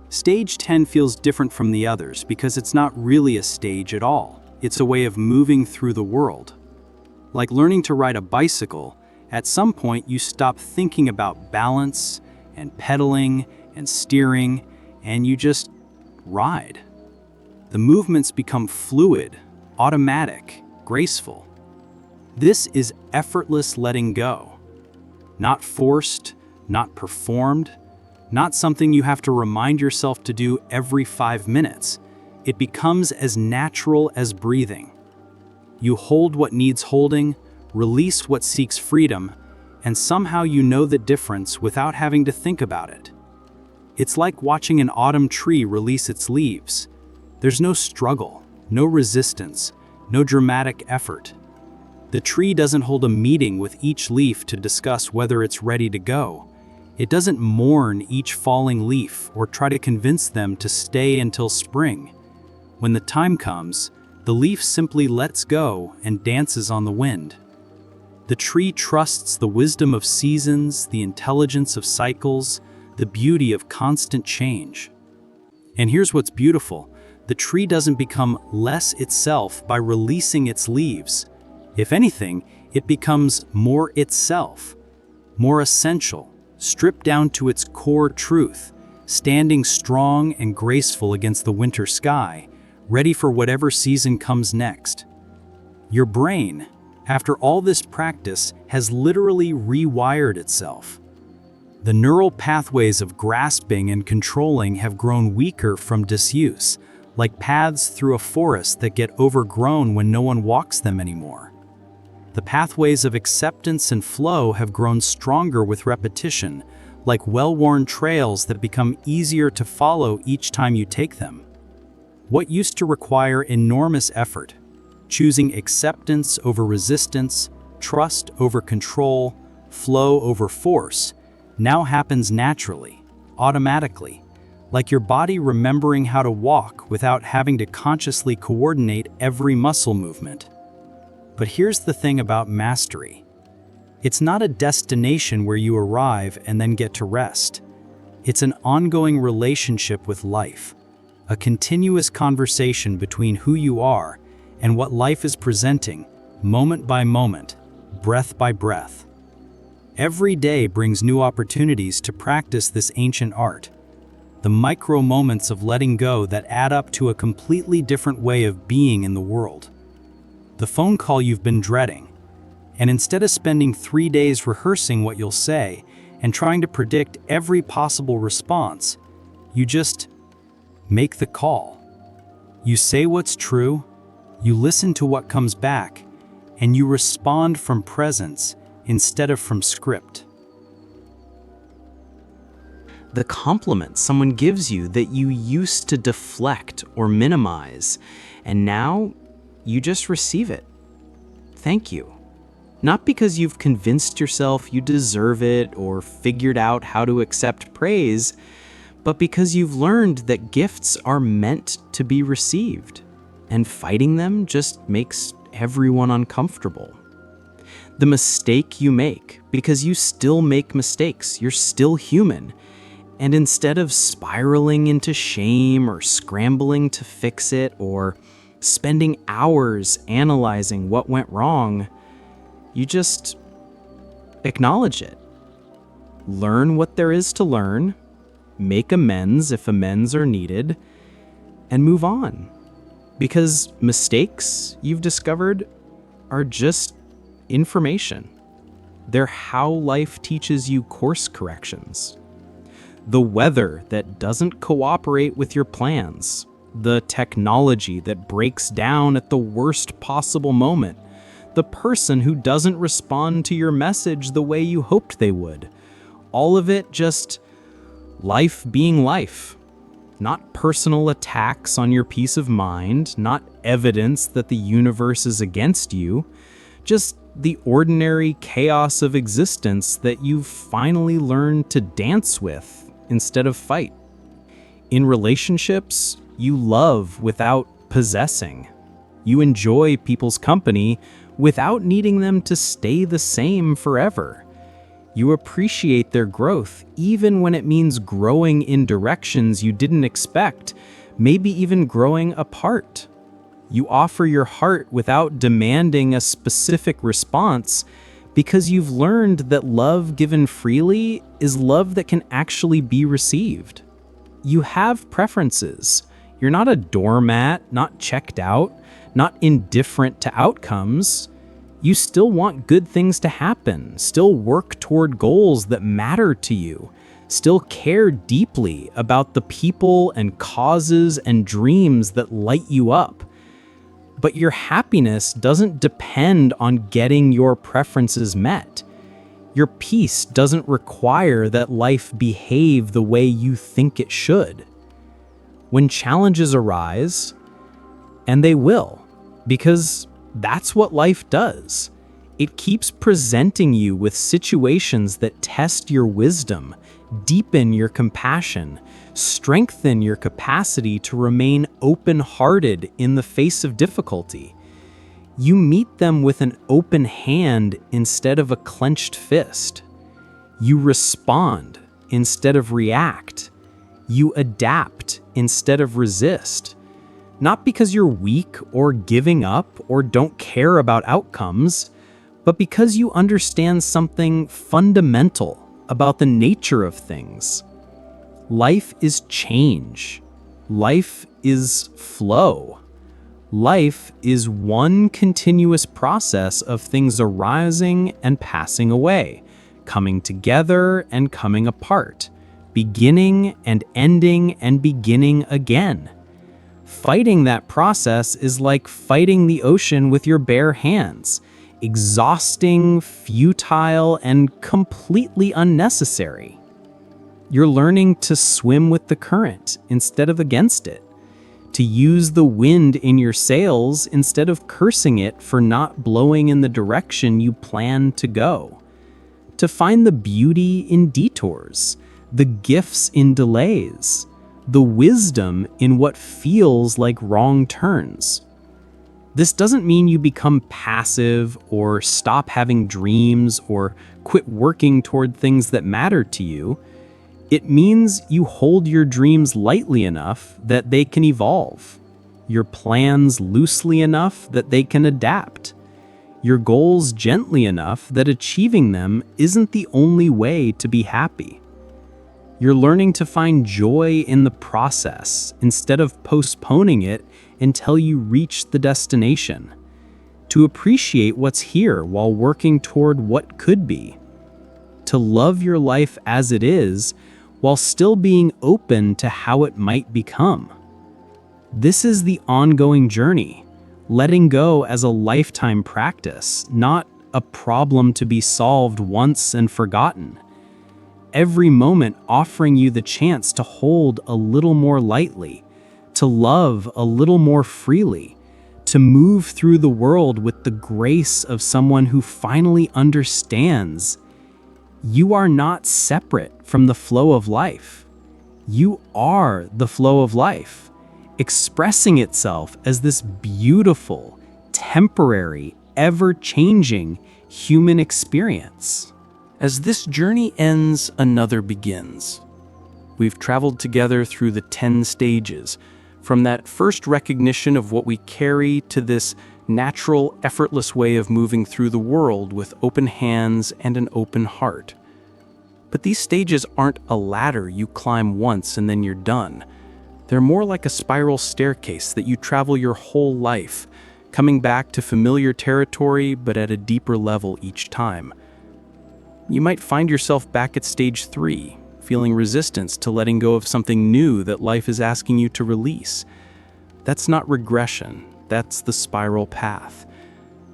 Stage 10 feels different from the others because it's not really a stage at all. It's a way of moving through the world. Like learning to ride a bicycle, at some point you stop thinking about balance and pedaling and steering, and you just ride. The movements become fluid, automatic, graceful. This is effortless letting go. Not forced, not performed, not something you have to remind yourself to do every 5 minutes. It becomes as natural as breathing. You hold what needs holding, release what seeks freedom, and somehow you know the difference without having to think about it. It's like watching an autumn tree release its leaves. There's no struggle, no resistance, no dramatic effort. The tree doesn't hold a meeting with each leaf to discuss whether it's ready to go. It doesn't mourn each falling leaf or try to convince them to stay until spring. When the time comes, the leaf simply lets go and dances on the wind. The tree trusts the wisdom of seasons, the intelligence of cycles, the beauty of constant change. And here's what's beautiful. The tree doesn't become less itself by releasing its leaves. If anything, it becomes more itself, more essential, stripped down to its core truth, standing strong and graceful against the winter sky, ready for whatever season comes next. Your brain, after all this practice, has literally rewired itself. The neural pathways of grasping and controlling have grown weaker from disuse, like paths through a forest that get overgrown when no one walks them anymore. The pathways of acceptance and flow have grown stronger with repetition, like well-worn trails that become easier to follow each time you take them. What used to require enormous effort, choosing acceptance over resistance, trust over control, flow over force, now happens naturally, automatically, like your body remembering how to walk without having to consciously coordinate every muscle movement. But here's the thing about mastery. It's not a destination where you arrive and then get to rest. It's an ongoing relationship with life, a continuous conversation between who you are and what life is presenting, moment by moment, breath by breath. Every day brings new opportunities to practice this ancient art, the micro moments of letting go that add up to a completely different way of being in the world. The phone call you've been dreading, and instead of spending 3 days rehearsing what you'll say and trying to predict every possible response, you just make the call. You say what's true, you listen to what comes back, and you respond from presence instead of from script. The compliment someone gives you that you used to deflect or minimize, and now you just receive it. Thank you. Not because you've convinced yourself you deserve it or figured out how to accept praise, but because you've learned that gifts are meant to be received, and fighting them just makes everyone uncomfortable. The mistake you make, because you still make mistakes, you're still human, and instead of spiraling into shame or scrambling to fix it or spending hours analyzing what went wrong, you just acknowledge it. Learn what there is to learn, make amends if amends are needed, and move on. Because mistakes, you've discovered, are just information. They're how life teaches you course corrections. The weather that doesn't cooperate with your plans, the technology that breaks down at the worst possible moment, the person who doesn't respond to your message the way you hoped they would. All of it just life being life. Not personal attacks on your peace of mind, not evidence that the universe is against you, just the ordinary chaos of existence that you've finally learned to dance with instead of fight. In relationships, you love without possessing. You enjoy people's company without needing them to stay the same forever. You appreciate their growth, even when it means growing in directions you didn't expect, maybe even growing apart. You offer your heart without demanding a specific response because you've learned that love given freely is love that can actually be received. You have preferences. You're not a doormat, not checked out, not indifferent to outcomes. You still want good things to happen, still work toward goals that matter to you, still care deeply about the people and causes and dreams that light you up. But your happiness doesn't depend on getting your preferences met. Your peace doesn't require that life behave the way you think it should. When challenges arise, and they will, because that's what life does. It keeps presenting you with situations that test your wisdom, deepen your compassion, strengthen your capacity to remain open-hearted in the face of difficulty. You meet them with an open hand instead of a clenched fist. You respond instead of react. You adapt instead of resist. Not because you're weak or giving up or don't care about outcomes, but because you understand something fundamental about the nature of things. Life is change. Life is flow. Life is one continuous process of things arising and passing away, coming together and coming apart, beginning and ending and beginning again. Fighting that process is like fighting the ocean with your bare hands, exhausting, futile, and completely unnecessary. You're learning to swim with the current instead of against it, to use the wind in your sails instead of cursing it for not blowing in the direction you plan to go, to find the beauty in detours, the gifts in delays, the wisdom in what feels like wrong turns. This doesn't mean you become passive or stop having dreams or quit working toward things that matter to you. It means you hold your dreams lightly enough that they can evolve, your plans loosely enough that they can adapt, your goals gently enough that achieving them isn't the only way to be happy. You're learning to find joy in the process instead of postponing it until you reach the destination, to appreciate what's here while working toward what could be, to love your life as it is while still being open to how it might become. This is the ongoing journey, letting go as a lifetime practice, not a problem to be solved once and forgotten. Every moment offering you the chance to hold a little more lightly, to love a little more freely, to move through the world with the grace of someone who finally understands. You are not separate from the flow of life. You are the flow of life, expressing itself as this beautiful, temporary, ever-changing human experience. As this journey ends, another begins. We've traveled together through the 10 stages, from that first recognition of what we carry to this natural, effortless way of moving through the world with open hands and an open heart. But these stages aren't a ladder you climb once and then you're done. They're more like a spiral staircase that you travel your whole life, coming back to familiar territory but at a deeper level each time. You might find yourself back at stage 3, feeling resistance to letting go of something new that life is asking you to release. That's not regression, that's the spiral path.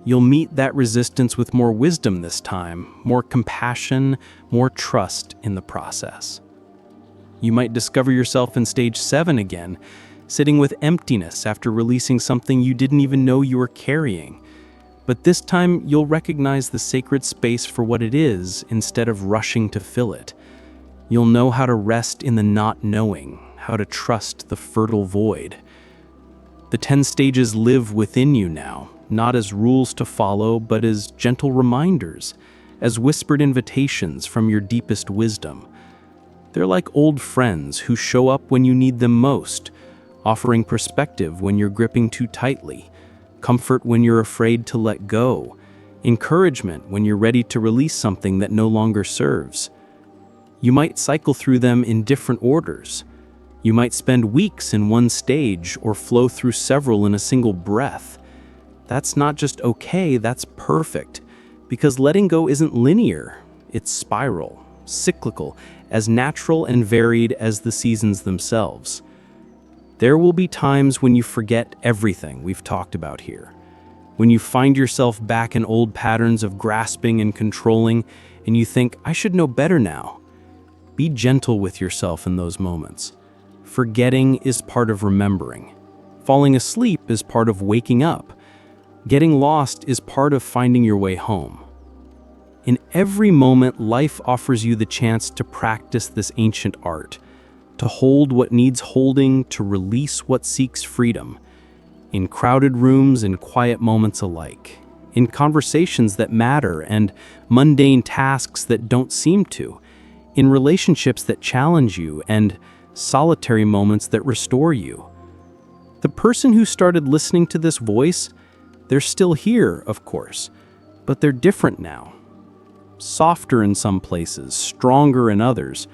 You'll meet that resistance with more wisdom this time, more compassion, more trust in the process. You might discover yourself in stage 7 again, sitting with emptiness after releasing something you didn't even know you were carrying. But this time, you'll recognize the sacred space for what it is instead of rushing to fill it. You'll know how to rest in the not knowing, how to trust the fertile void. The 10 stages live within you now, not as rules to follow, but as gentle reminders, as whispered invitations from your deepest wisdom. They're like old friends who show up when you need them most, offering perspective when you're gripping too tightly, comfort when you're afraid to let go, encouragement when you're ready to release something that no longer serves. You might cycle through them in different orders. You might spend weeks in one stage or flow through several in a single breath. That's not just okay, that's perfect, because letting go isn't linear. It's spiral, cyclical, as natural and varied as the seasons themselves. There will be times when you forget everything we've talked about here, when you find yourself back in old patterns of grasping and controlling, and you think, I should know better now. Be gentle with yourself in those moments. Forgetting is part of remembering. Falling asleep is part of waking up. Getting lost is part of finding your way home. In every moment, life offers you the chance to practice this ancient art, to hold what needs holding, to release what seeks freedom. In crowded rooms and quiet moments alike, in conversations that matter and mundane tasks that don't seem to, in relationships that challenge you and solitary moments that restore you. The person who started listening to this voice, they're still here, of course, but they're different now. Softer in some places, stronger in others,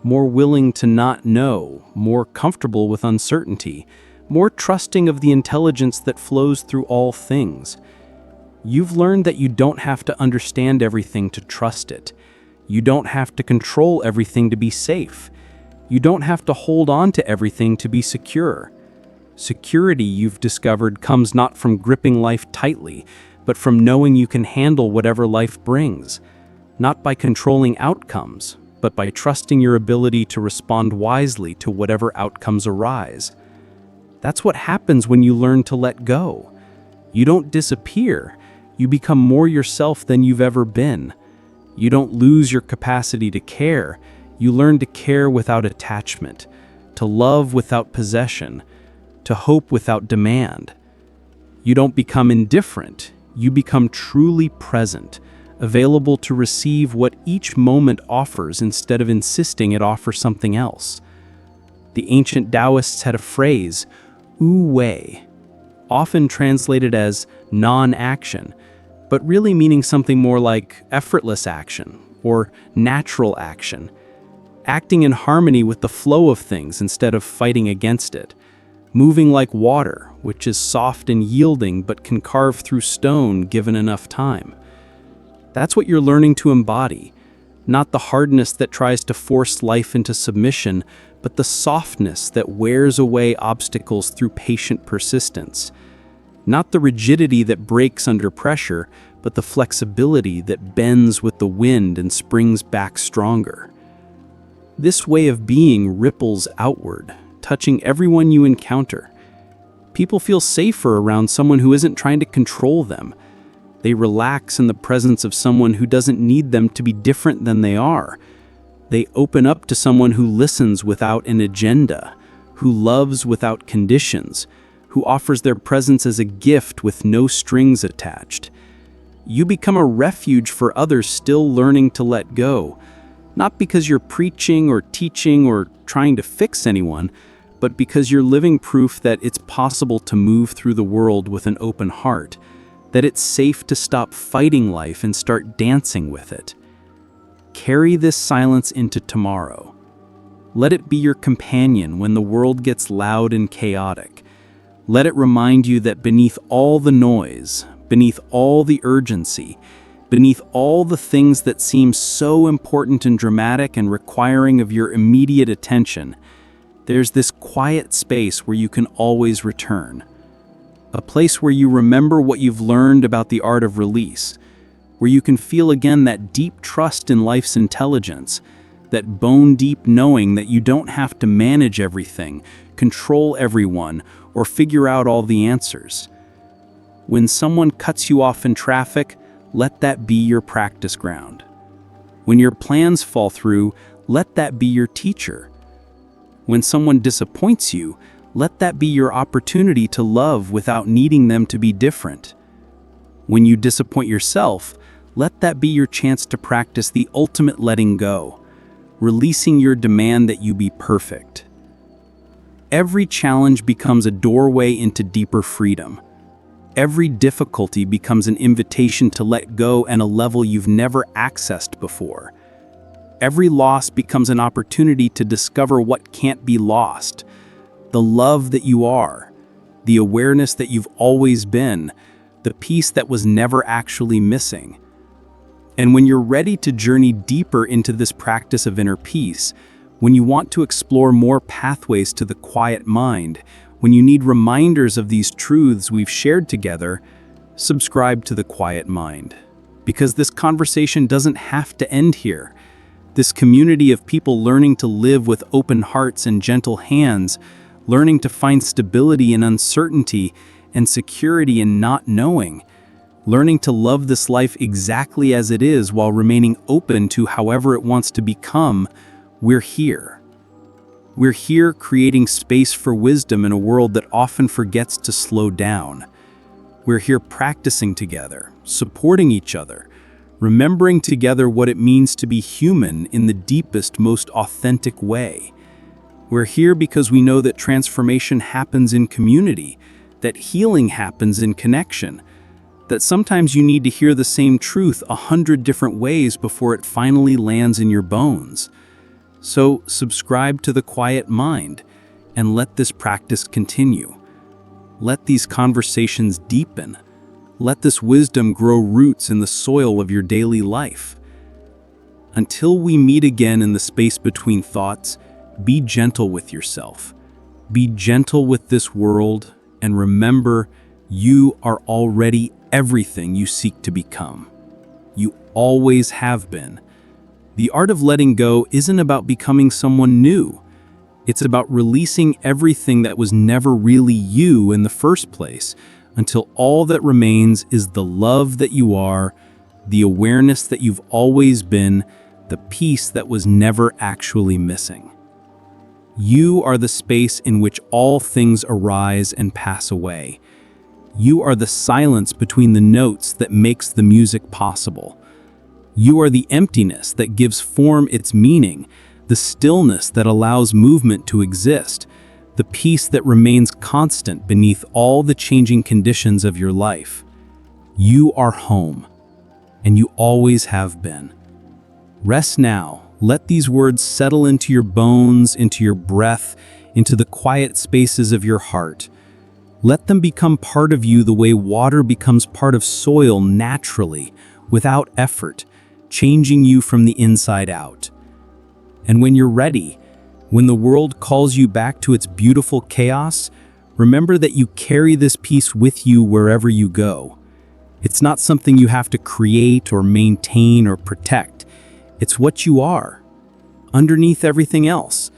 more willing to not know, more comfortable with uncertainty, more trusting of the intelligence that flows through all things. You've learned that you don't have to understand everything to trust it. You don't have to control everything to be safe. You don't have to hold on to everything to be secure. Security, you've discovered, comes not from gripping life tightly, but from knowing you can handle whatever life brings. Not by controlling outcomes, but by trusting your ability to respond wisely to whatever outcomes arise. That's what happens when you learn to let go. You don't disappear. You become more yourself than you've ever been. You don't lose your capacity to care. You learn to care without attachment, to love without possession, to hope without demand. You don't become indifferent. You become truly present, available to receive what each moment offers instead of insisting it offer something else. The ancient Taoists had a phrase, wu wei, often translated as non-action, but really meaning something more like effortless action or natural action, acting in harmony with the flow of things instead of fighting against it, moving like water, which is soft and yielding but can carve through stone given enough time. That's what you're learning to embody, not the hardness that tries to force life into submission, but the softness that wears away obstacles through patient persistence. Not the rigidity that breaks under pressure, but the flexibility that bends with the wind and springs back stronger. This way of being ripples outward, touching everyone you encounter. People feel safer around someone who isn't trying to control them. They relax in the presence of someone who doesn't need them to be different than they are. They open up to someone who listens without an agenda, who loves without conditions, who offers their presence as a gift with no strings attached. You become a refuge for others still learning to let go, not because you're preaching or teaching or trying to fix anyone, but because you're living proof that it's possible to move through the world with an open heart, that it's safe to stop fighting life and start dancing with it. Carry this silence into tomorrow. Let it be your companion when the world gets loud and chaotic. Let it remind you that beneath all the noise, beneath all the urgency, beneath all the things that seem so important and dramatic and requiring of your immediate attention, there's this quiet space where you can always return. A place where you remember what you've learned about the art of release, where you can feel again that deep trust in life's intelligence, that bone-deep knowing that you don't have to manage everything, control everyone, or figure out all the answers. When someone cuts you off in traffic, let that be your practice ground. When your plans fall through, let that be your teacher. When someone disappoints you, let that be your opportunity to love without needing them to be different. When you disappoint yourself, Let that be your chance to practice the ultimate letting go, releasing your demand that you be perfect. Every challenge becomes a doorway into deeper freedom. Every difficulty becomes an invitation to let go at a level you've never accessed before. Every loss becomes an opportunity to discover what can't be lost, the love that you are, the awareness that you've always been, the peace that was never actually missing. And when you're ready to journey deeper into this practice of inner peace, when you want to explore more pathways to the quiet mind, when you need reminders of these truths we've shared together, subscribe to the Quiet Mind. Because this conversation doesn't have to end here. This community of people learning to live with open hearts and gentle hands, learning to find stability in uncertainty and security in not knowing, learning to love this life exactly as it is while remaining open to however it wants to become, we're here. We're here creating space for wisdom in a world that often forgets to slow down. We're here practicing together, supporting each other, remembering together what it means to be human in the deepest, most authentic way. We're here because we know that transformation happens in community, that healing happens in connection, that sometimes you need to hear the same truth 100 different ways before it finally lands in your bones. So subscribe to the Quiet Mind and let this practice continue. Let these conversations deepen. Let this wisdom grow roots in the soil of your daily life. Until we meet again in the space between thoughts, be gentle with yourself. Be gentle with this world, and remember, you are already everything you seek to become. You always have been. The art of letting go isn't about becoming someone new. It's about releasing everything that was never really you in the first place, until all that remains is the love that you are, the awareness that you've always been, the peace that was never actually missing. You are the space in which all things arise and pass away. You are the silence between the notes that makes the music possible. You are the emptiness that gives form its meaning, the stillness that allows movement to exist, the peace that remains constant beneath all the changing conditions of your life. You are home, and you always have been. Rest now. Let these words settle into your bones, into your breath, into the quiet spaces of your heart. Let them become part of you the way water becomes part of soil naturally, without effort, changing you from the inside out. And when you're ready, when the world calls you back to its beautiful chaos, remember that you carry this peace with you wherever you go. It's not something you have to create or maintain or protect. It's what you are, underneath everything else,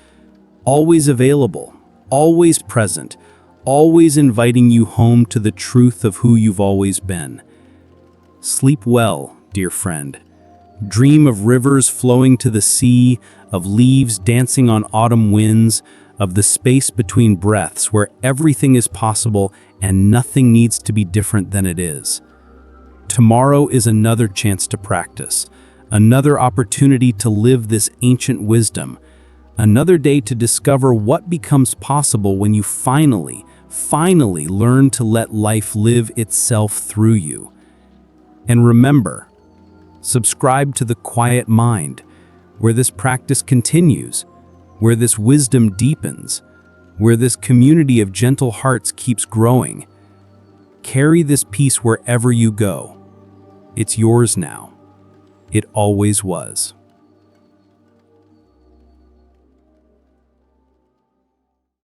always available, always present, always inviting you home to the truth of who you've always been. Sleep well, dear friend. Dream of rivers flowing to the sea, of leaves dancing on autumn winds, of the space between breaths where everything is possible and nothing needs to be different than it is. Tomorrow is another chance to practice, another opportunity to live this ancient wisdom, another day to discover what becomes possible when you finally learn to let life live itself through you. And remember, subscribe to the Quiet Mind, where this practice continues, where this wisdom deepens, where this community of gentle hearts keeps growing. Carry this peace wherever you go. It's yours now. It always was.